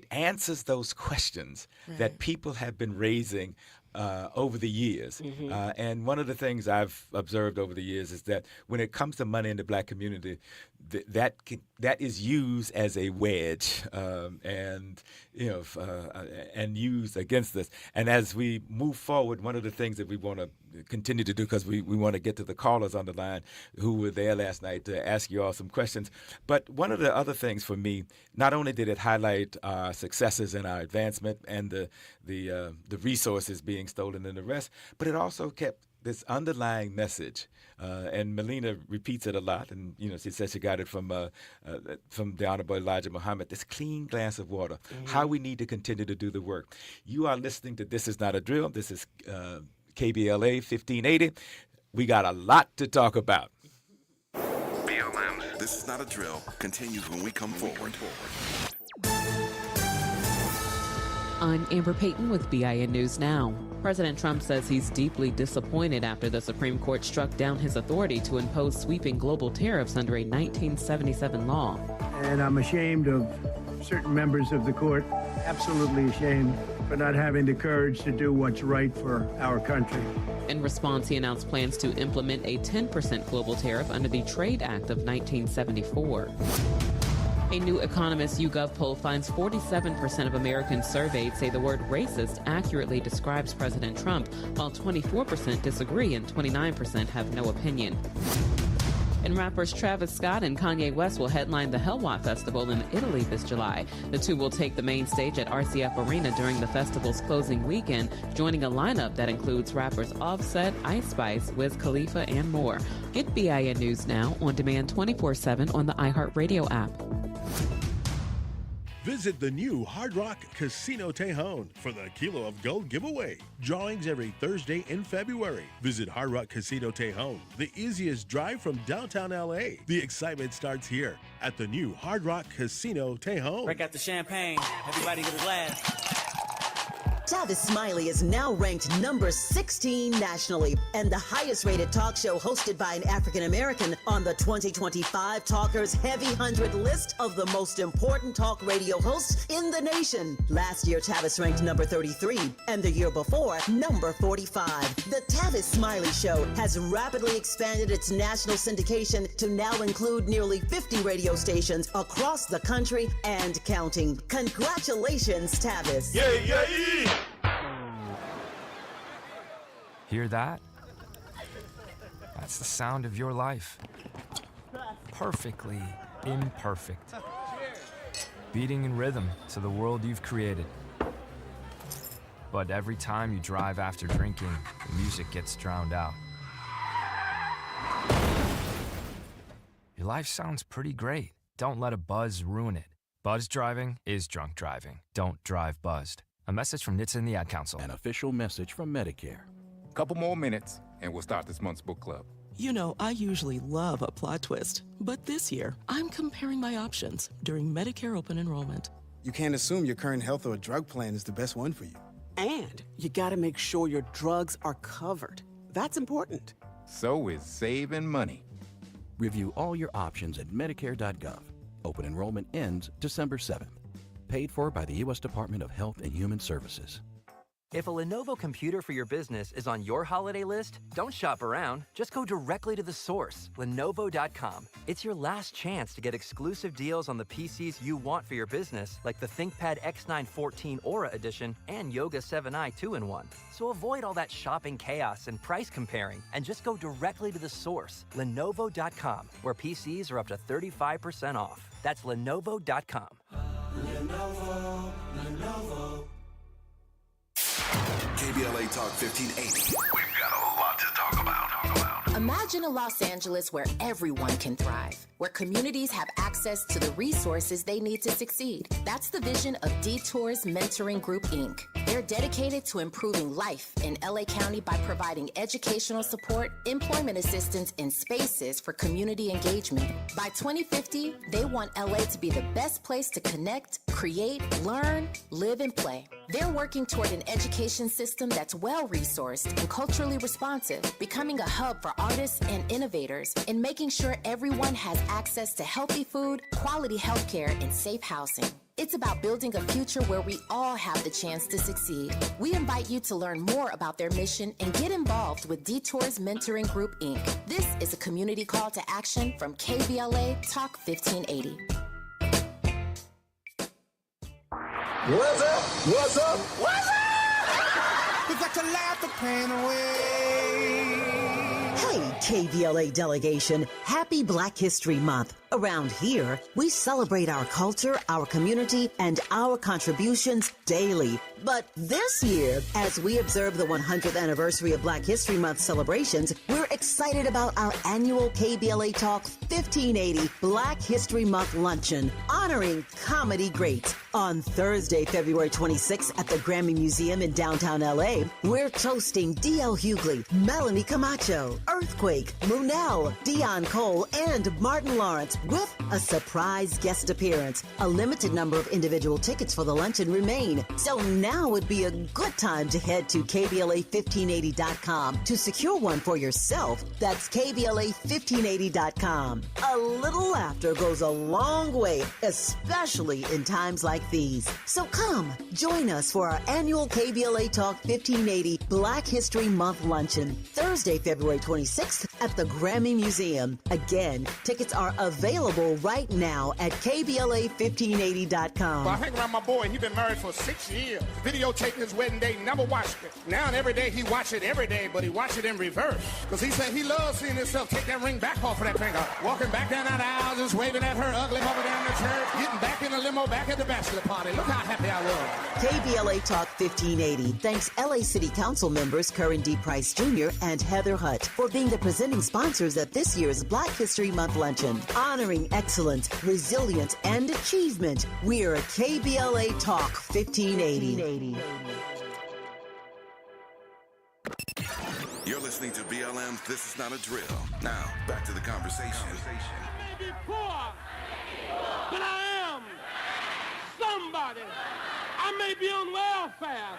answers those questions that people have been raising over the years. And one of the things I've observed over the years is that when it comes to money in the Black community, that is used as a wedge, and used against us. And as we move forward, one of the things that we want to continue to do, because we want to get to the callers on the line who were there last night to ask you all some questions. But one of the other things for me, not only did it highlight our successes and our advancement and the resources being stolen and the rest, but it also kept this underlying message, and Melina repeats it a lot, and she says she got it from the Honorable Elijah Muhammad. This clean glass of water. How we need to continue to do the work. You are listening to This Is Not a Drill. This is KBLA 1580. We got a lot to talk about. BLM, This Is Not a Drill continues when we come forward. I'm Amber Payton with BIN News Now. President Trump says he's deeply disappointed after the Supreme Court struck down his authority to impose sweeping global tariffs under a 1977 law. And I'm ashamed of certain members of the court, absolutely ashamed, for not having the courage to do what's right for our country. In response, he announced plans to implement a 10% global tariff under the Trade Act of 1974. A new Economist YouGov poll finds 47% of Americans surveyed say the word racist accurately describes President Trump, while 24% disagree and 29% have no opinion. And rappers Travis Scott and Kanye West will headline the Helwa Festival in Italy this July. The two will take the main stage at RCF Arena during the festival's closing weekend, joining a lineup that includes rappers Offset, Ice Spice, Wiz Khalifa, and more. Get BIN News Now on demand 24/7 on the iHeartRadio app. Visit the new Hard Rock Casino Tejon for the Kilo of Gold giveaway. Drawings every Thursday in February. Visit Hard Rock Casino Tejon, the easiest drive from downtown LA. The excitement starts here at the new Hard Rock Casino Tejon. Break out the champagne. Everybody get a glass. Tavis Smiley is now ranked number 16 nationally and the highest rated talk show hosted by an African American on the 2025 Talkers Heavy 100 list of the most important talk radio hosts in the nation. Last year, Tavis ranked number 33, and the year before, number 45. The Tavis Smiley Show has rapidly expanded its national syndication to now include nearly 50 radio stations across the country and counting. Congratulations, Tavis. Yay, yay! Hear that? That's the sound of your life. Perfectly imperfect. Beating in rhythm to the world you've created. But every time you drive after drinking, the music gets drowned out. Your life sounds pretty great. Don't let a buzz ruin it. Buzz driving is drunk driving. Don't drive buzzed. A message from NHTSA and the Ad Council. An official message from Medicare. Couple more minutes, and we'll start this month's book club. You know, I usually love a plot twist, but this year, I'm comparing my options during Medicare open enrollment. You can't assume your current health or drug plan is the best one for you. And you gotta make sure your drugs are covered. That's important. So is saving money. Review all your options at Medicare.gov. Open enrollment ends December 7th. Paid for by the U.S. Department of Health and Human Services. If a Lenovo computer for your business is on your holiday list, don't shop around. Just go directly to the source, Lenovo.com. It's your last chance to get exclusive deals on the PCs you want for your business, like the ThinkPad X9 14 Aura Edition and Yoga 7i 2-in-1. So avoid all that shopping chaos and price comparing, and just go directly to the source, Lenovo.com, where PCs are up to 35% off. That's Lenovo.com. Lenovo. KBLA Talk 1580. We've got a lot to talk about. Imagine a Los Angeles where everyone can thrive, where communities have access to the resources they need to succeed. That's the vision of Detours Mentoring Group, Inc. They're dedicated to improving life in LA County by providing educational support, employment assistance, and spaces for community engagement. By 2050, they want LA to be the best place to connect, create, learn, live, and play. They're working toward an education system that's well-resourced and culturally responsive, becoming a hub for artists and innovators, and making sure everyone has access to healthy food, quality healthcare, and safe housing. It's about building a future where we all have the chance to succeed. We invite you to learn more about their mission and get involved with Detours Mentoring Group, Inc. This is a community call to action from KBLA Talk 1580. What's up? What's up? What's up? You got to laugh the pain away. Hey, KBLA delegation, happy Black History Month. Around here, we celebrate our culture, our community, and our contributions daily. But this year, as we observe the 100th anniversary of Black History Month celebrations, we're excited about our annual KBLA Talk 1580 Black History Month Luncheon, honoring comedy greats. On Thursday, February 26th at the Grammy Museum in downtown LA, we're toasting D.L. Hughley, Melanie Camacho, Earthquake, Munell, Dion Cole, and Martin Lawrence with a surprise guest appearance. A limited number of individual tickets for the luncheon remain, so now would be a good time to head to KBLA1580.com to secure one for yourself. That's KBLA1580.com. A little laughter goes a long way, especially in times like these. So come, join us for our annual KBLA Talk 1580 Black History Month Luncheon, Thursday, February 26th at the Grammy Museum. Again, tickets are available right now at KBLA1580.com. Well, I hang around my boy. He's been married for 6 years. Videotaping his wedding day, never watched it. Now and every day he watch it every day, but he watch it in reverse. Because he said he loves seeing himself take that ring back off of that finger. Walking back down that aisle, just waving at her ugly mother down the church. Getting back in the limo, back at the bachelor party. Look how happy I was. KBLA Talk 1580 thanks LA City Council members Curran D. Price Jr. and Heather Hutt for being the presenting sponsors at this year's Black History Month Luncheon. Honoring excellence, resilience, and achievement, we're KBLA Talk 1580. You're listening to BLM's This Is Not a Drill. Now, back to the conversation. I may be poor, but I am somebody. I may be on welfare,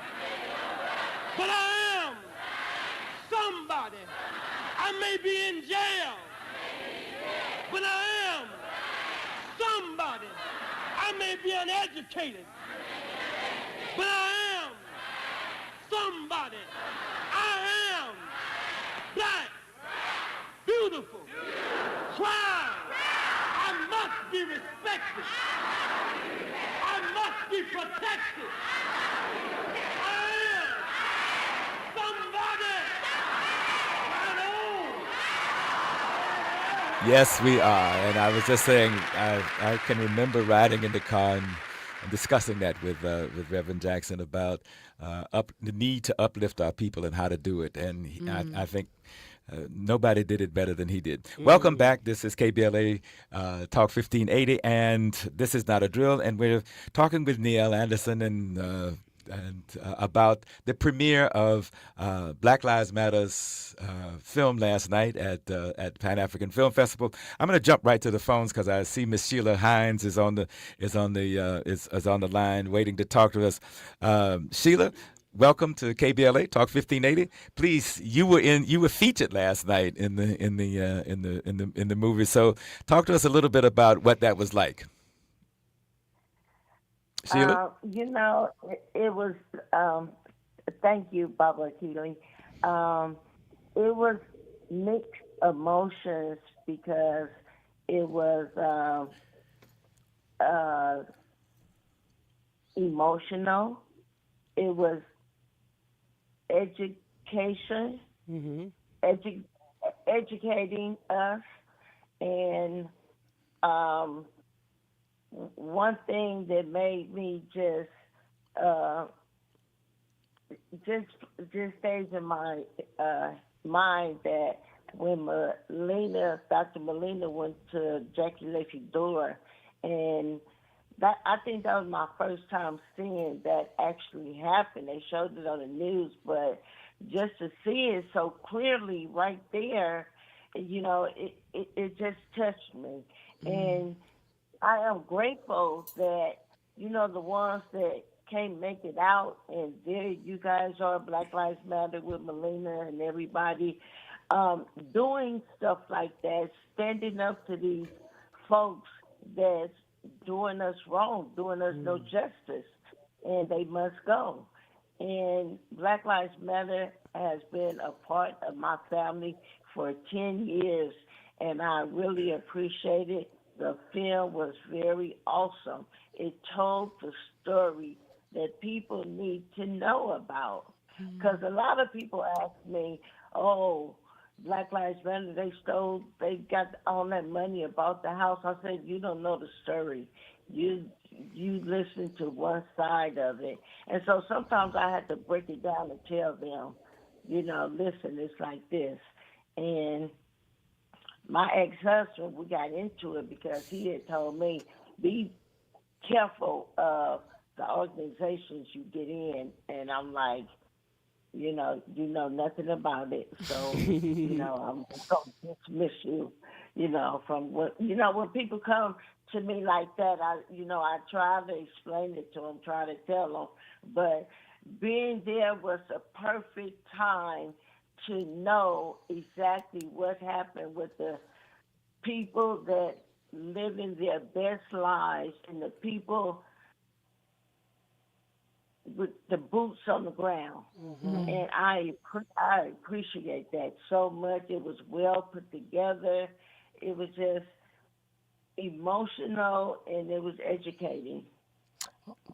but I am somebody. I may be in jail, but I am somebody. I may be uneducated, but I am somebody. I am black, beautiful, proud. I must be respected. I must be protected. I am somebody. Yes, we are. And I was just saying, I can remember riding in the car and discussing that with Reverend Jackson about the need to uplift our people and how to do it. And I think nobody did it better than he did. Welcome back. This is KBLA Talk 1580, and This Is Not a Drill. And we're talking with Neil Anderson and about the premiere of Black Lives Matter's film last night at Pan-African Film Festival. I'm going to jump right to the phones because I see Miss Sheila Hines is on the line waiting to talk to us. Sheila, welcome to KBLA Talk 1580. Please, you were featured last night in the movie. So talk to us a little bit about what that was like. Sheila? It was Thank you, Barbara Keeley. It was mixed emotions because it was emotional. It was education, educating us, and one thing that made me just stays in my mind that when Dr. Molina went to Jackie Lacy's door, and that I think that was my first time seeing that actually happen. They showed it on the news, but just to see it so clearly right there, it just touched me. And I am grateful that, the ones that can't make it out, and there you guys are, Black Lives Matter with Melina and everybody, doing stuff like that, standing up to these folks that's doing us wrong, doing us no justice, and they must go. And Black Lives Matter has been a part of my family for 10 years, and I really appreciate it. The film was very awesome. It told the story that people need to know about. Because a lot of people ask me, oh, Black Lives Matter, they got all that money about the house. I said, you don't know the story. You listen to one side of it. And so sometimes I had to break it down and tell them, listen, it's like this. And my ex-husband, we got into it because he had told me, be careful of the organizations you get in. And I'm like, you know nothing about it. So, I'm just going to dismiss you, from what, when people come to me like that, I try to explain it to them, try to tell them. But being there was a perfect time to know exactly what happened with the people that living their best lives and the people with the boots on the ground. And I appreciate that so much. It was well put together. It was just emotional, and it was educating.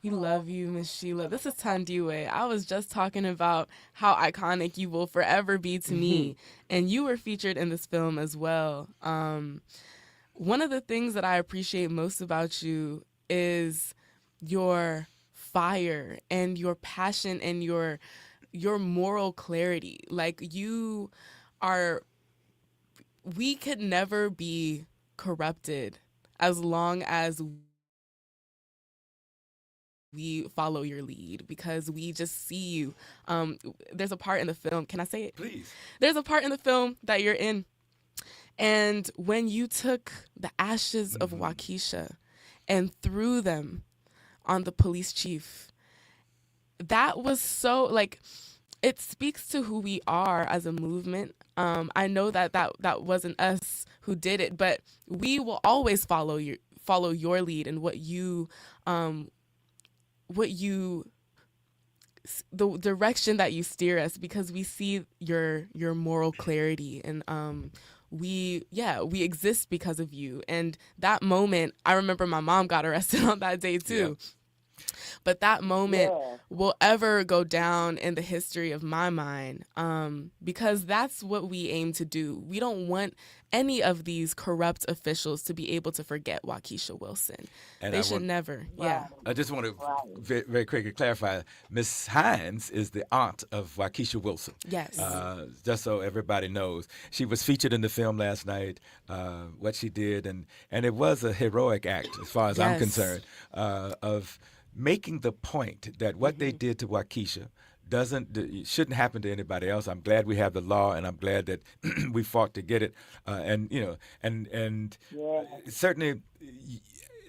We love you, Miss Sheila. This is Tandiwe. I was just talking about how iconic you will forever be to me, and you were featured in this film as well. One of the things that I appreciate most about you is your fire and your passion and your moral clarity. Like, we could never be corrupted as long as we follow your lead, because we just see you. There's a part in the film. Can I say it? Please. There's a part in the film that you're in. And when you took the ashes of Waukesha and threw them on the police chief, that was so, like, it speaks to who we are as a movement. I know that wasn't us who did it, but we will always follow your lead and the direction that you steer us, because we see your moral clarity, and we exist because of you. And that moment, I remember my mom got arrested on that day too. Yeah. But that moment will ever go down in the history of my mind, because that's what we aim to do. We don't want any of these corrupt officials to be able to forget Waukesha Wilson. And they should never. Yeah. I just want to very, very quickly clarify. Miss Hines is the aunt of Waukesha Wilson. Yes. Just so everybody knows. She was featured in the film last night, what she did, and it was a heroic act, as far as I'm concerned, of making the point that what they did to Waukesha shouldn't happen to anybody else. I'm glad we have the law, and I'm glad that we fought to get it. Certainly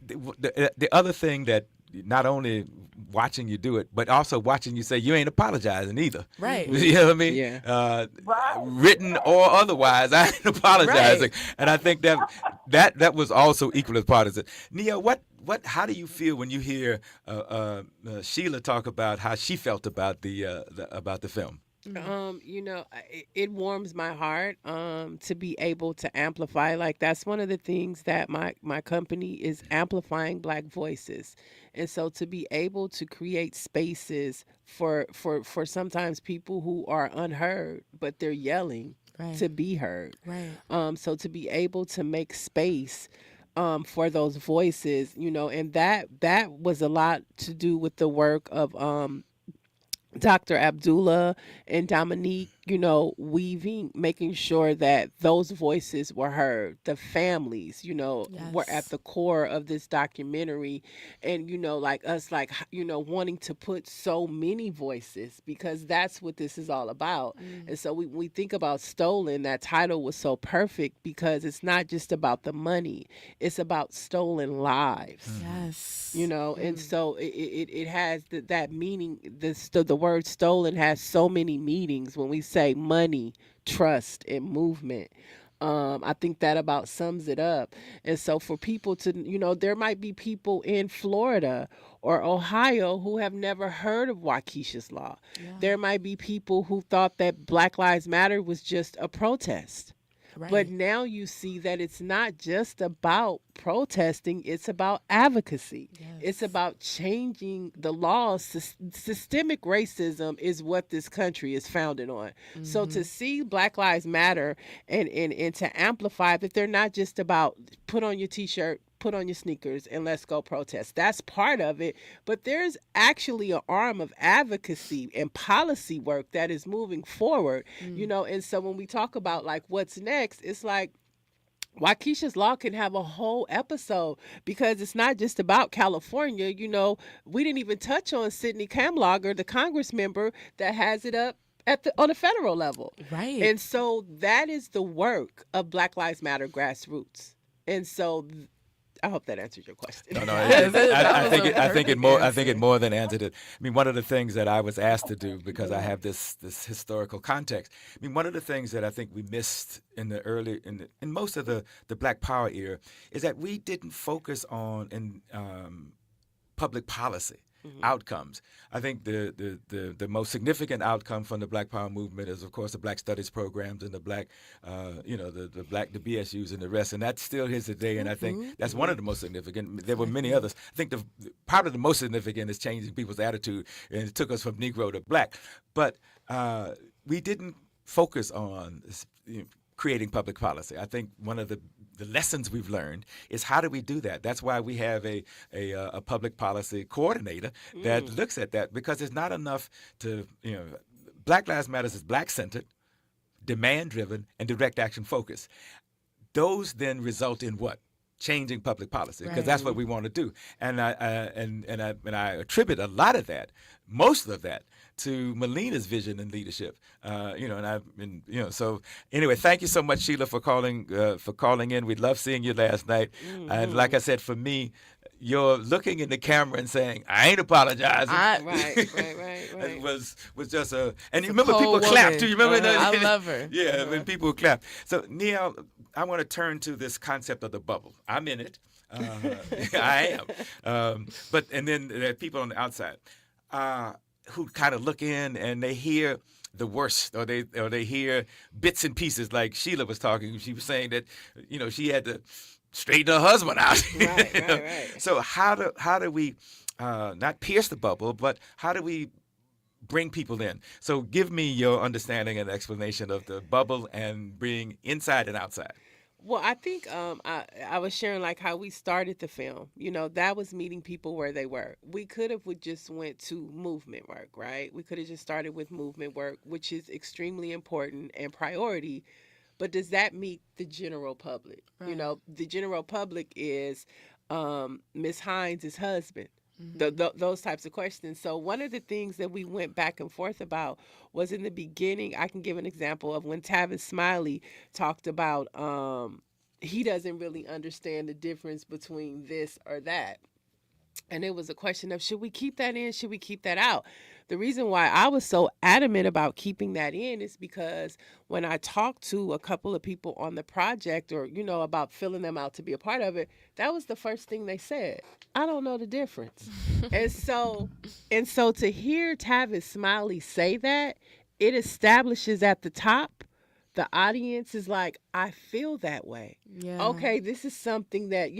the other thing that not only watching you do it, but also watching you say you ain't apologizing either. Right. You know what I mean? Yeah. Written or otherwise, I ain't apologizing. Right. And I think that was also equally as part of it. Nia, what how do you feel when you hear Sheila talk about how she felt about the film? It warms my heart to be able to amplify. Like, that's one of the things that my company is amplifying Black voices. And so to be able to create spaces for sometimes people who are unheard, but they're yelling to be heard. Right. So to be able to make space for those voices, and that was a lot to do with the work of Dr. Abdullah and Dominique, weaving, making sure that those voices were heard. The families, were at the core of this documentary. And, like us, wanting to put so many voices, because that's what this is all about. And so we think about Stolen, that title was so perfect because it's not just about the money, it's about stolen lives. Yes. And so it has that meaning. The word stolen has so many meanings when we say money, trust, and movement. I think that about sums it up. And so for people to, there might be people in Florida or Ohio who have never heard of Waukesha's Law. Yeah. There might be people who thought that Black Lives Matter was just a protest. Right. But now you see that it's not just about protesting, it's about advocacy. Yes. It's about changing the laws. Systemic racism is what this country is founded on. Mm-hmm. So to see Black Lives Matter and to amplify that they're not just about put on your t-shirt, put on your sneakers, and let's go protest. That's part of it. But there's actually an arm of advocacy and policy work that is moving forward, and so when we talk about like what's next, it's like Waukesha's Law can have a whole episode because it's not just about California. We didn't even touch on Sidney Kamlager, the Congress member that has it up on a federal level. Right. And so that is the work of Black Lives Matter Grassroots. And so I hope that answered your question. No, I think it more than answered it. I mean, one of the things that I was asked to do, because I have this historical context. I mean, one of the things that I think we missed in most of the Black Power era is that we didn't focus on public policy. Mm-hmm. Outcomes. I think the most significant outcome from the Black Power movement is, of course, the Black Studies programs and the Black, the BSUs and the rest, and that still is today. And I think that's one of the most significant. There were many others. I think probably the most significant is changing people's attitude, and it took us from Negro to Black. But we didn't focus on creating public policy. I think one of the lessons we've learned is how do we do that? That's why we have a public policy coordinator that looks at that, because it's not enough to, Black Lives Matter is Black-centered, demand-driven, and direct action focused. Those then result in what? Changing public policy, because that's what we want to do. And I attribute a lot of that, most of that, to Melina's vision and leadership. So anyway, thank you so much, Sheila, for calling in. We loved seeing you last night. Mm-hmm. And like I said, for me, you're looking in the camera and saying, "I ain't apologizing." Right. was just a. And you remember people clapped too. You remember that? I love her. Yeah, when people clap. So Neil, I want to turn to this concept of the bubble. I'm in it. I am. And then there are people on the outside who kind of look in and they hear the worst, or they hear bits and pieces. Like Sheila was talking. She was saying that she had to straighten her husband out. Right. So how do we not pierce the bubble, but how do we bring people in? So give me your understanding and explanation of the bubble and bring inside and outside. Well, I think I was sharing like how we started the film. That was meeting people where they were. We could have just went to movement work, right? We could have just started with movement work, which is extremely important and priority. But does that meet the general public? Right. The general public is Ms. Hines' husband. Mm-hmm. Those types of questions. So one of the things that we went back and forth about was in the beginning. I can give an example of when Tavis Smiley talked about he doesn't really understand the difference between this or that. And it was a question of, should we keep that in? Should we keep that out? The reason why I was so adamant about keeping that in is because when I talked to a couple of people on the project, or, about filling them out to be a part of it, that was the first thing they said. I don't know the difference. and so to hear Tavis Smiley say that, it establishes at the top, the audience is like, I feel that way. Yeah. Okay, this is something that,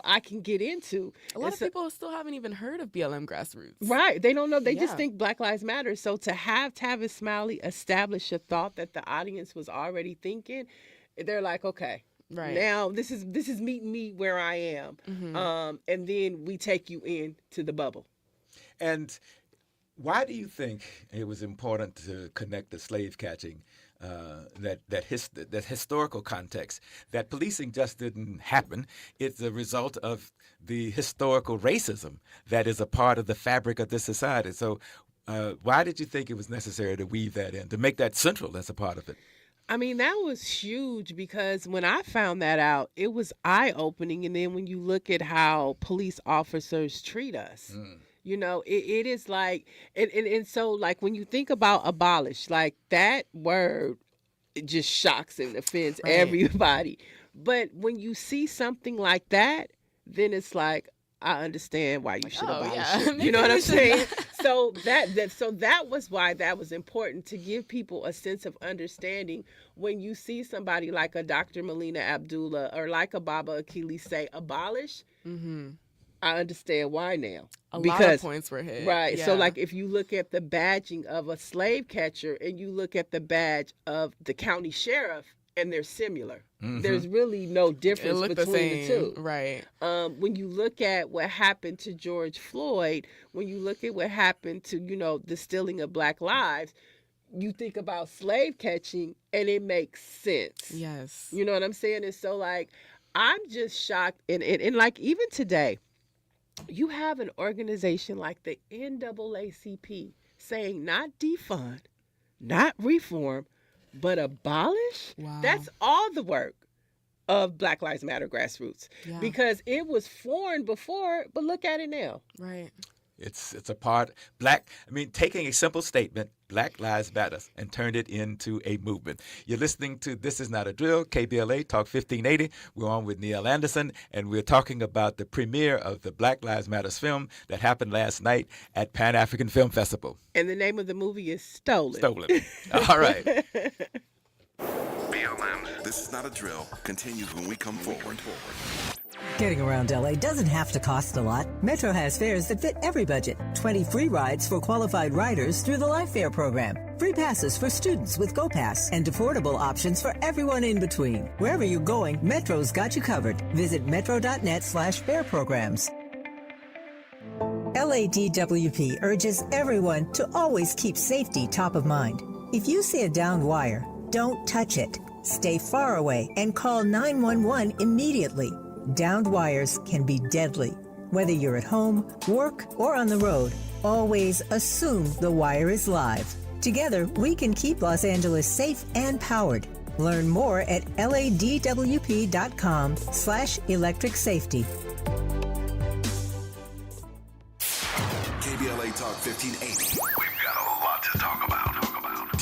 I can get into. A lot of people still haven't even heard of BLM Grassroots. Right. They don't know. They just think Black Lives Matter. So to have Tavis Smiley establish a thought that the audience was already thinking, they're like, okay, right now this is meeting me where I am. Mm-hmm. And then we take you into the bubble. And why do you think it was important to connect the slave catching, that historical context, that policing just didn't happen? It's a result of the historical racism that is a part of the fabric of this society. So why did you think it was necessary to weave that in, to make that central as a part of it? I mean, that was huge, because when I found that out, it was eye-opening. And then when you look at how police officers treat us, it is like, and so like when you think about abolish, like that word, it just shocks and offends everybody. But when you see something like that, then it's like, I understand why you should abolish it. You know what I'm saying? So that was why that was important, to give people a sense of understanding. When you see somebody like a Dr. Melina Abdullah or like a Baba Achilles say abolish, I understand why now. Lot of points were hit. Right. Yeah. So like if you look at the badging of a slave catcher and you look at the badge of the county sheriff, and they're similar. Mm-hmm. There's really no difference between the two. Right. When you look at what happened to George Floyd, when you look at what happened to, the stealing of Black lives, you think about slave catching and it makes sense. Yes. You know what I'm saying? And so like, I'm just shocked. And like even today, you have an organization like the NAACP saying not defund, not reform, but abolish. Wow. That's all the work of Black Lives Matter Grassroots. Yeah. Because it was foreign before, but look at it now. Right. It's a part, taking a simple statement, Black Lives Matter, and turned it into a movement. You're listening to This Is Not a Drill, KBLA Talk 1580. We're on with Neil Anderson, and we're talking about the premiere of the Black Lives Matter film that happened last night at Pan-African Film Festival. And the name of the movie is Stolen. Stolen. All right. BLM, This Is Not a Drill, continues when we come forward. Getting around LA doesn't have to cost a lot. Metro has fares that fit every budget. 20 free rides for qualified riders through the Life Fare program. Free passes for students with GoPass, and affordable options for everyone in between. Wherever you're going, Metro's got you covered. Visit metro.net/fare programs. LADWP urges everyone to always keep safety top of mind. If you see a downed wire, don't touch it. Stay far away and call 911 immediately. Downed wires can be deadly. Whether you're at home, work, or on the road, always assume the wire is live. Together, we can keep Los Angeles safe and powered. Learn more at ladwp.com/electric safety. KBLA Talk 1580. We've got a lot to talk about.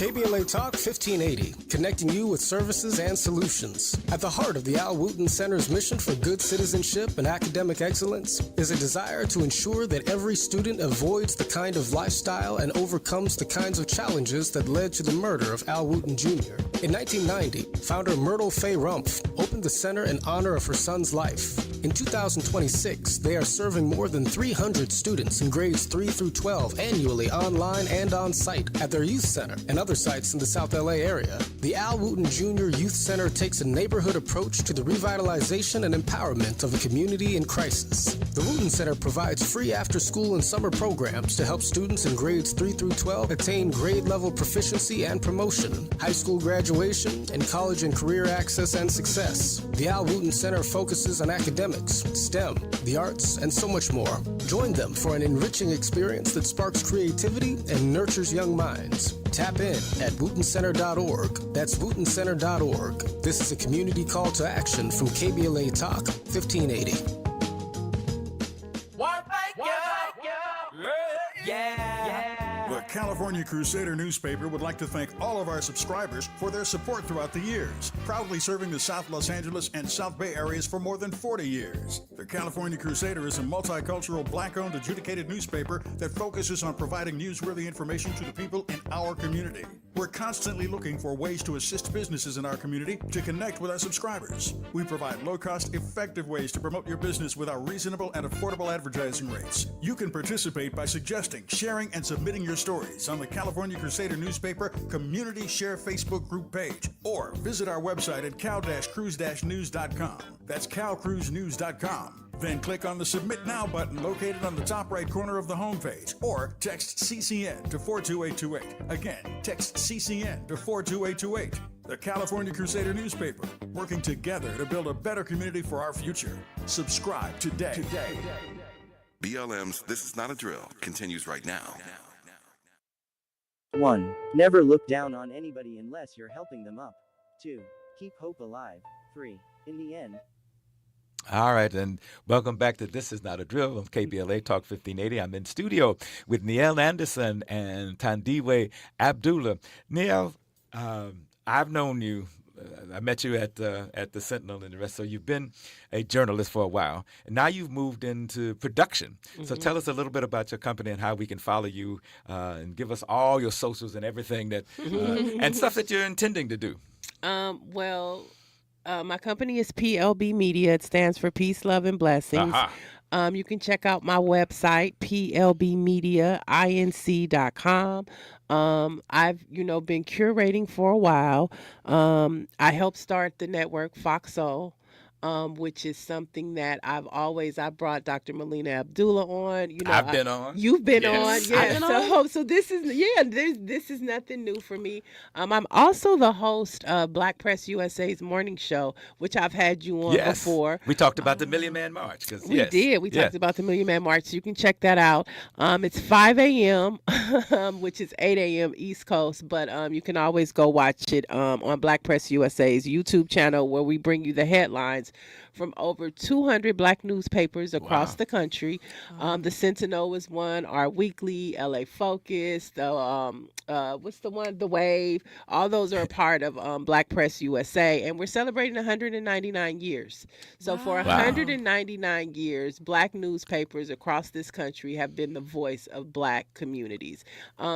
KBLA Talk 1580, connecting you with services and solutions. At the heart of the Al Wooten Center's mission for good citizenship and academic excellence is a desire to ensure that every student avoids the kind of lifestyle and overcomes the kinds of challenges that led to the murder of Al Wooten Jr. In 1990, founder Myrtle Faye Rumpf opened the center in honor of her son's life. In 2026, they are serving more than 300 students in grades 3 through 12 annually online and on site at their youth center and other sites in the South LA area. The Al Wooten Jr. Youth Center takes a neighborhood approach to the revitalization and empowerment of a community in crisis. The Wooten Center provides free after-school and summer programs to help students in grades 3 through 12 attain grade-level proficiency and promotion, high school graduation, and college and career access and success. The Al Wooten Center focuses on academics, STEM, the arts, and so much more. Join them for an enriching experience that sparks creativity and nurtures young minds. Tap in at wootencenter.org. That's wootencenter.org. This is a community call to action from KBLA Talk 1580. One, California Crusader newspaper would like to thank all of our subscribers for their support throughout the years, proudly serving the South Los Angeles and South Bay areas for more than 40 years. The California Crusader is a multicultural, black-owned, adjudicated newspaper that focuses on providing newsworthy information to the people in our community. We're constantly looking for ways to assist businesses in our community to connect with our subscribers. We provide low-cost, effective ways to promote your business with our reasonable and affordable advertising rates. You can participate by suggesting, sharing, and submitting your stories on the California Crusader newspaper Community Share Facebook group page, or visit our website at cal-cruise-news.com. That's calcruisenews.com. Then click on the Submit Now button located on the top right corner of the homepage, or text CCN to 42828. Again, text CCN to 42828. The California Crusader newspaper, working together to build a better community for our future. Subscribe today. BLM's This Is Not a Drill continues right now. 1. Never look down on anybody unless you're helping them up. 2. Keep hope alive. 3. In the end. All right, and welcome back to This Is Not a Drill on KBLA Talk 1580. I'm in studio with Niall Anderson and Tandiwe Abdullah. Niall, I've known you. I met you at the Sentinel and the rest. So you've been a journalist for a while, and now you've moved into production. Mm-hmm. So tell us a little bit about your company and how we can follow you, and give us all your socials and everything that and stuff that you're intending to do. My company is PLB Media. It stands for Peace, Love, and Blessings. You can check out my website, plbmediainc.com. I've, been curating for a while. I helped start the network Foxo, which is something that I brought Dr. Melina Abdullah on. I've been on. You've been on. Yeah. So this is nothing new for me. I'm also the host of Black Press USA's morning show, which I've had you on before. We talked about the Million Man March. We did. We talked about the Million Man March. So you can check that out. It's 5 a.m., which is 8 a.m. East Coast, but you can always go watch it on Black Press USA's YouTube channel, where we bring you the headlines from over 200 black newspapers across the country. The Sentinel is one, Our Weekly, LA Focus, The Wave. All those are a part of Black Press USA, and we're celebrating 199 years. So for 199 years, black newspapers across this country have been the voice of black communities.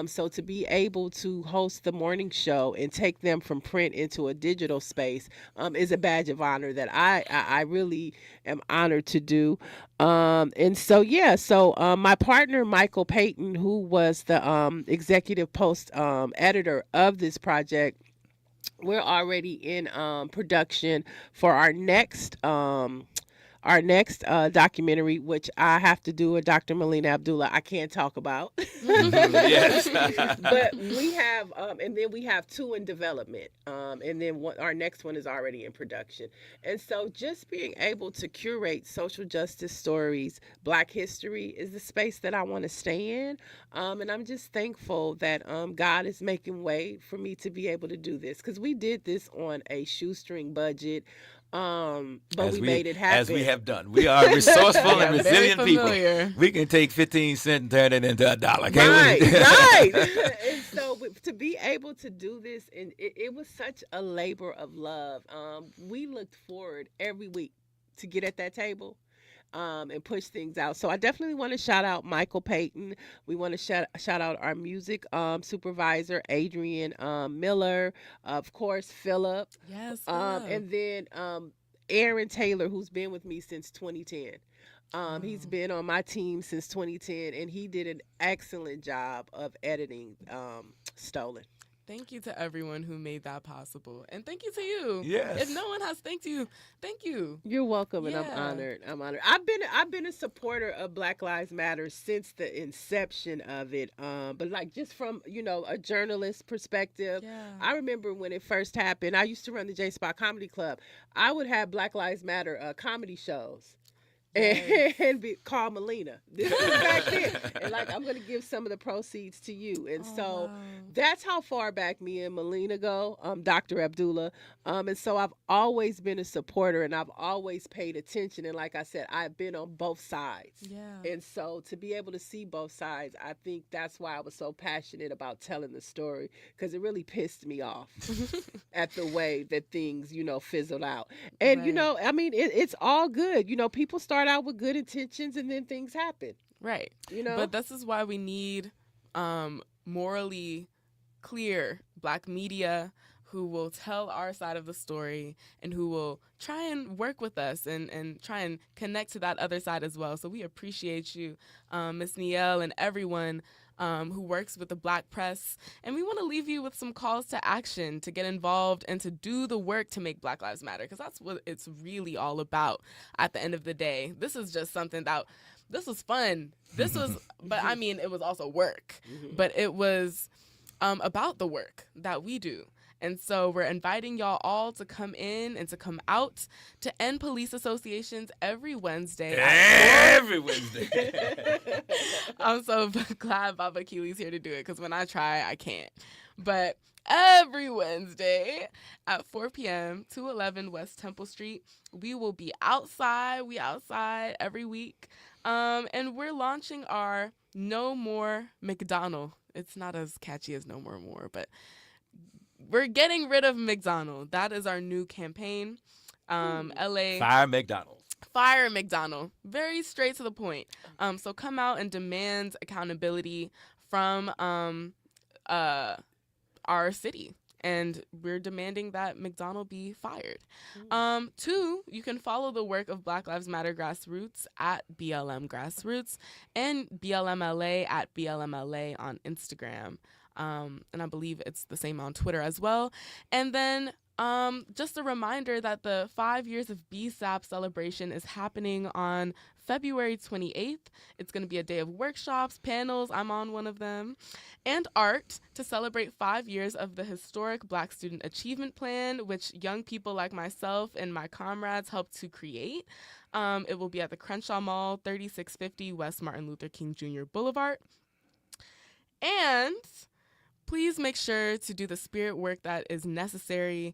So to be able to host the morning show and take them from print into a digital space is a badge of honor that I really am honored to do. My partner, Michael Payton, who was the executive post editor of this project, we're already in production for our next documentary, which I have to do with Dr. Melina Abdullah. I can't talk about. Yes. But we have, and then we have 2 in development. And then our next one is already in production. And so just being able to curate social justice stories, Black history, is the space that I want to stay in. And I'm just thankful that God is making way for me to be able to do this. Because we did this on a shoestring budget. But we made it happen. As we have done. We are resourceful and resilient people. We can take 15 cents and turn it into $1. Right. And so to be able to do this, and it was such a labor of love. We looked forward every week to get at that table. And push things out. So I definitely want to shout out Michael Payton. We want to shout out our music supervisor, Adrian Miller. Of course, Philip. Yes. And then Aaron Taylor, who's been with me since 2010. He's been on my team since 2010, and he did an excellent job of editing Stolen. Thank you to everyone who made that possible. And thank you to you. Yes. If no one has thanked you, thank you. You're welcome, and I'm honored. I've been a supporter of Black Lives Matter since the inception of it. But like just from, a journalist perspective, I remember when it first happened, I used to run the J Spot Comedy Club. I would have Black Lives Matter comedy shows. and call Melina. This was back then. And like, I'm going to give some of the proceeds to you. And so that's how far back me and Melina go, Dr. Abdullah. And so I've always been a supporter, and I've always paid attention. And like I said, I've been on both sides. Yeah. And so to be able to see both sides, I think that's why I was so passionate about telling the story, because it really pissed me off at the way that things, fizzled out. And, I mean, it's all good. People start out with good intentions and then things happen. Right. But this is why we need morally clear Black media who will tell our side of the story and who will try and work with us and try and connect to that other side as well. So we appreciate you, Ms. Niele, and everyone who works with the Black press. And we want to leave you with some calls to action to get involved and to do the work to make Black Lives Matter, because that's what it's really all about at the end of the day. This is just something that, this was fun. This was, but I mean, it was also work. But it was about the work that we do. And so we're inviting y'all all to come in and to come out to end police associations every Wednesday. Every Wednesday. I'm so glad Baba Keely's here to do it, because when I try, I can't. But every Wednesday at 4 p.m., 211 West Temple Street, we will be outside. We outside every week. And we're launching our No More McDonald. It's not as catchy as No More, but we're getting rid of McDonald. That is our new campaign. LA. Fire McDonald. Fire McDonald. Very straight to the point. So come out and demand accountability from our city. And we're demanding that McDonald be fired. 2, you can follow the work of Black Lives Matter Grassroots at BLM Grassroots and BLMLA at BLMLA on Instagram. And I believe it's the same on Twitter as well. And then just a reminder that the 5 years of BSAP celebration is happening on February 28th. It's going to be a day of workshops, panels, I'm on one of them, and art to celebrate 5 years of the historic Black Student Achievement Plan, which young people like myself and my comrades helped to create. It will be at the Crenshaw Mall, 3650 West Martin Luther King Jr. Boulevard. And please make sure to do the spirit work that is necessary.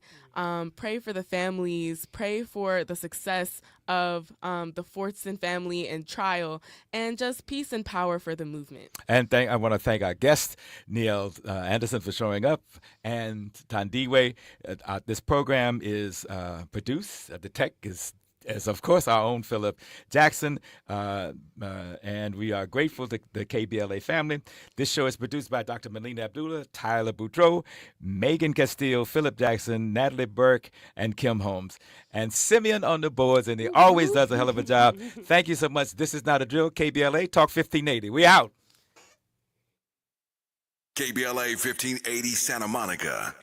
Pray for the families. Pray for the success of the Fortson family and trial, and just peace and power for the movement. And I want to thank our guest, Niele Anderson, for showing up, and Tandiwe. This program is produced. The tech is of course, our own Philip Jackson, and we are grateful to the KBLA family. This show is produced by Dr. Melina Abdullah, Tyler Boudreau, Megan Castile, Philip Jackson, Natalie Burke, and Kim Holmes. And Simeon on the boards, and he always does a hell of a job. Thank you so much. This is Not a Drill, KBLA Talk 1580. We out. KBLA 1580 Santa Monica.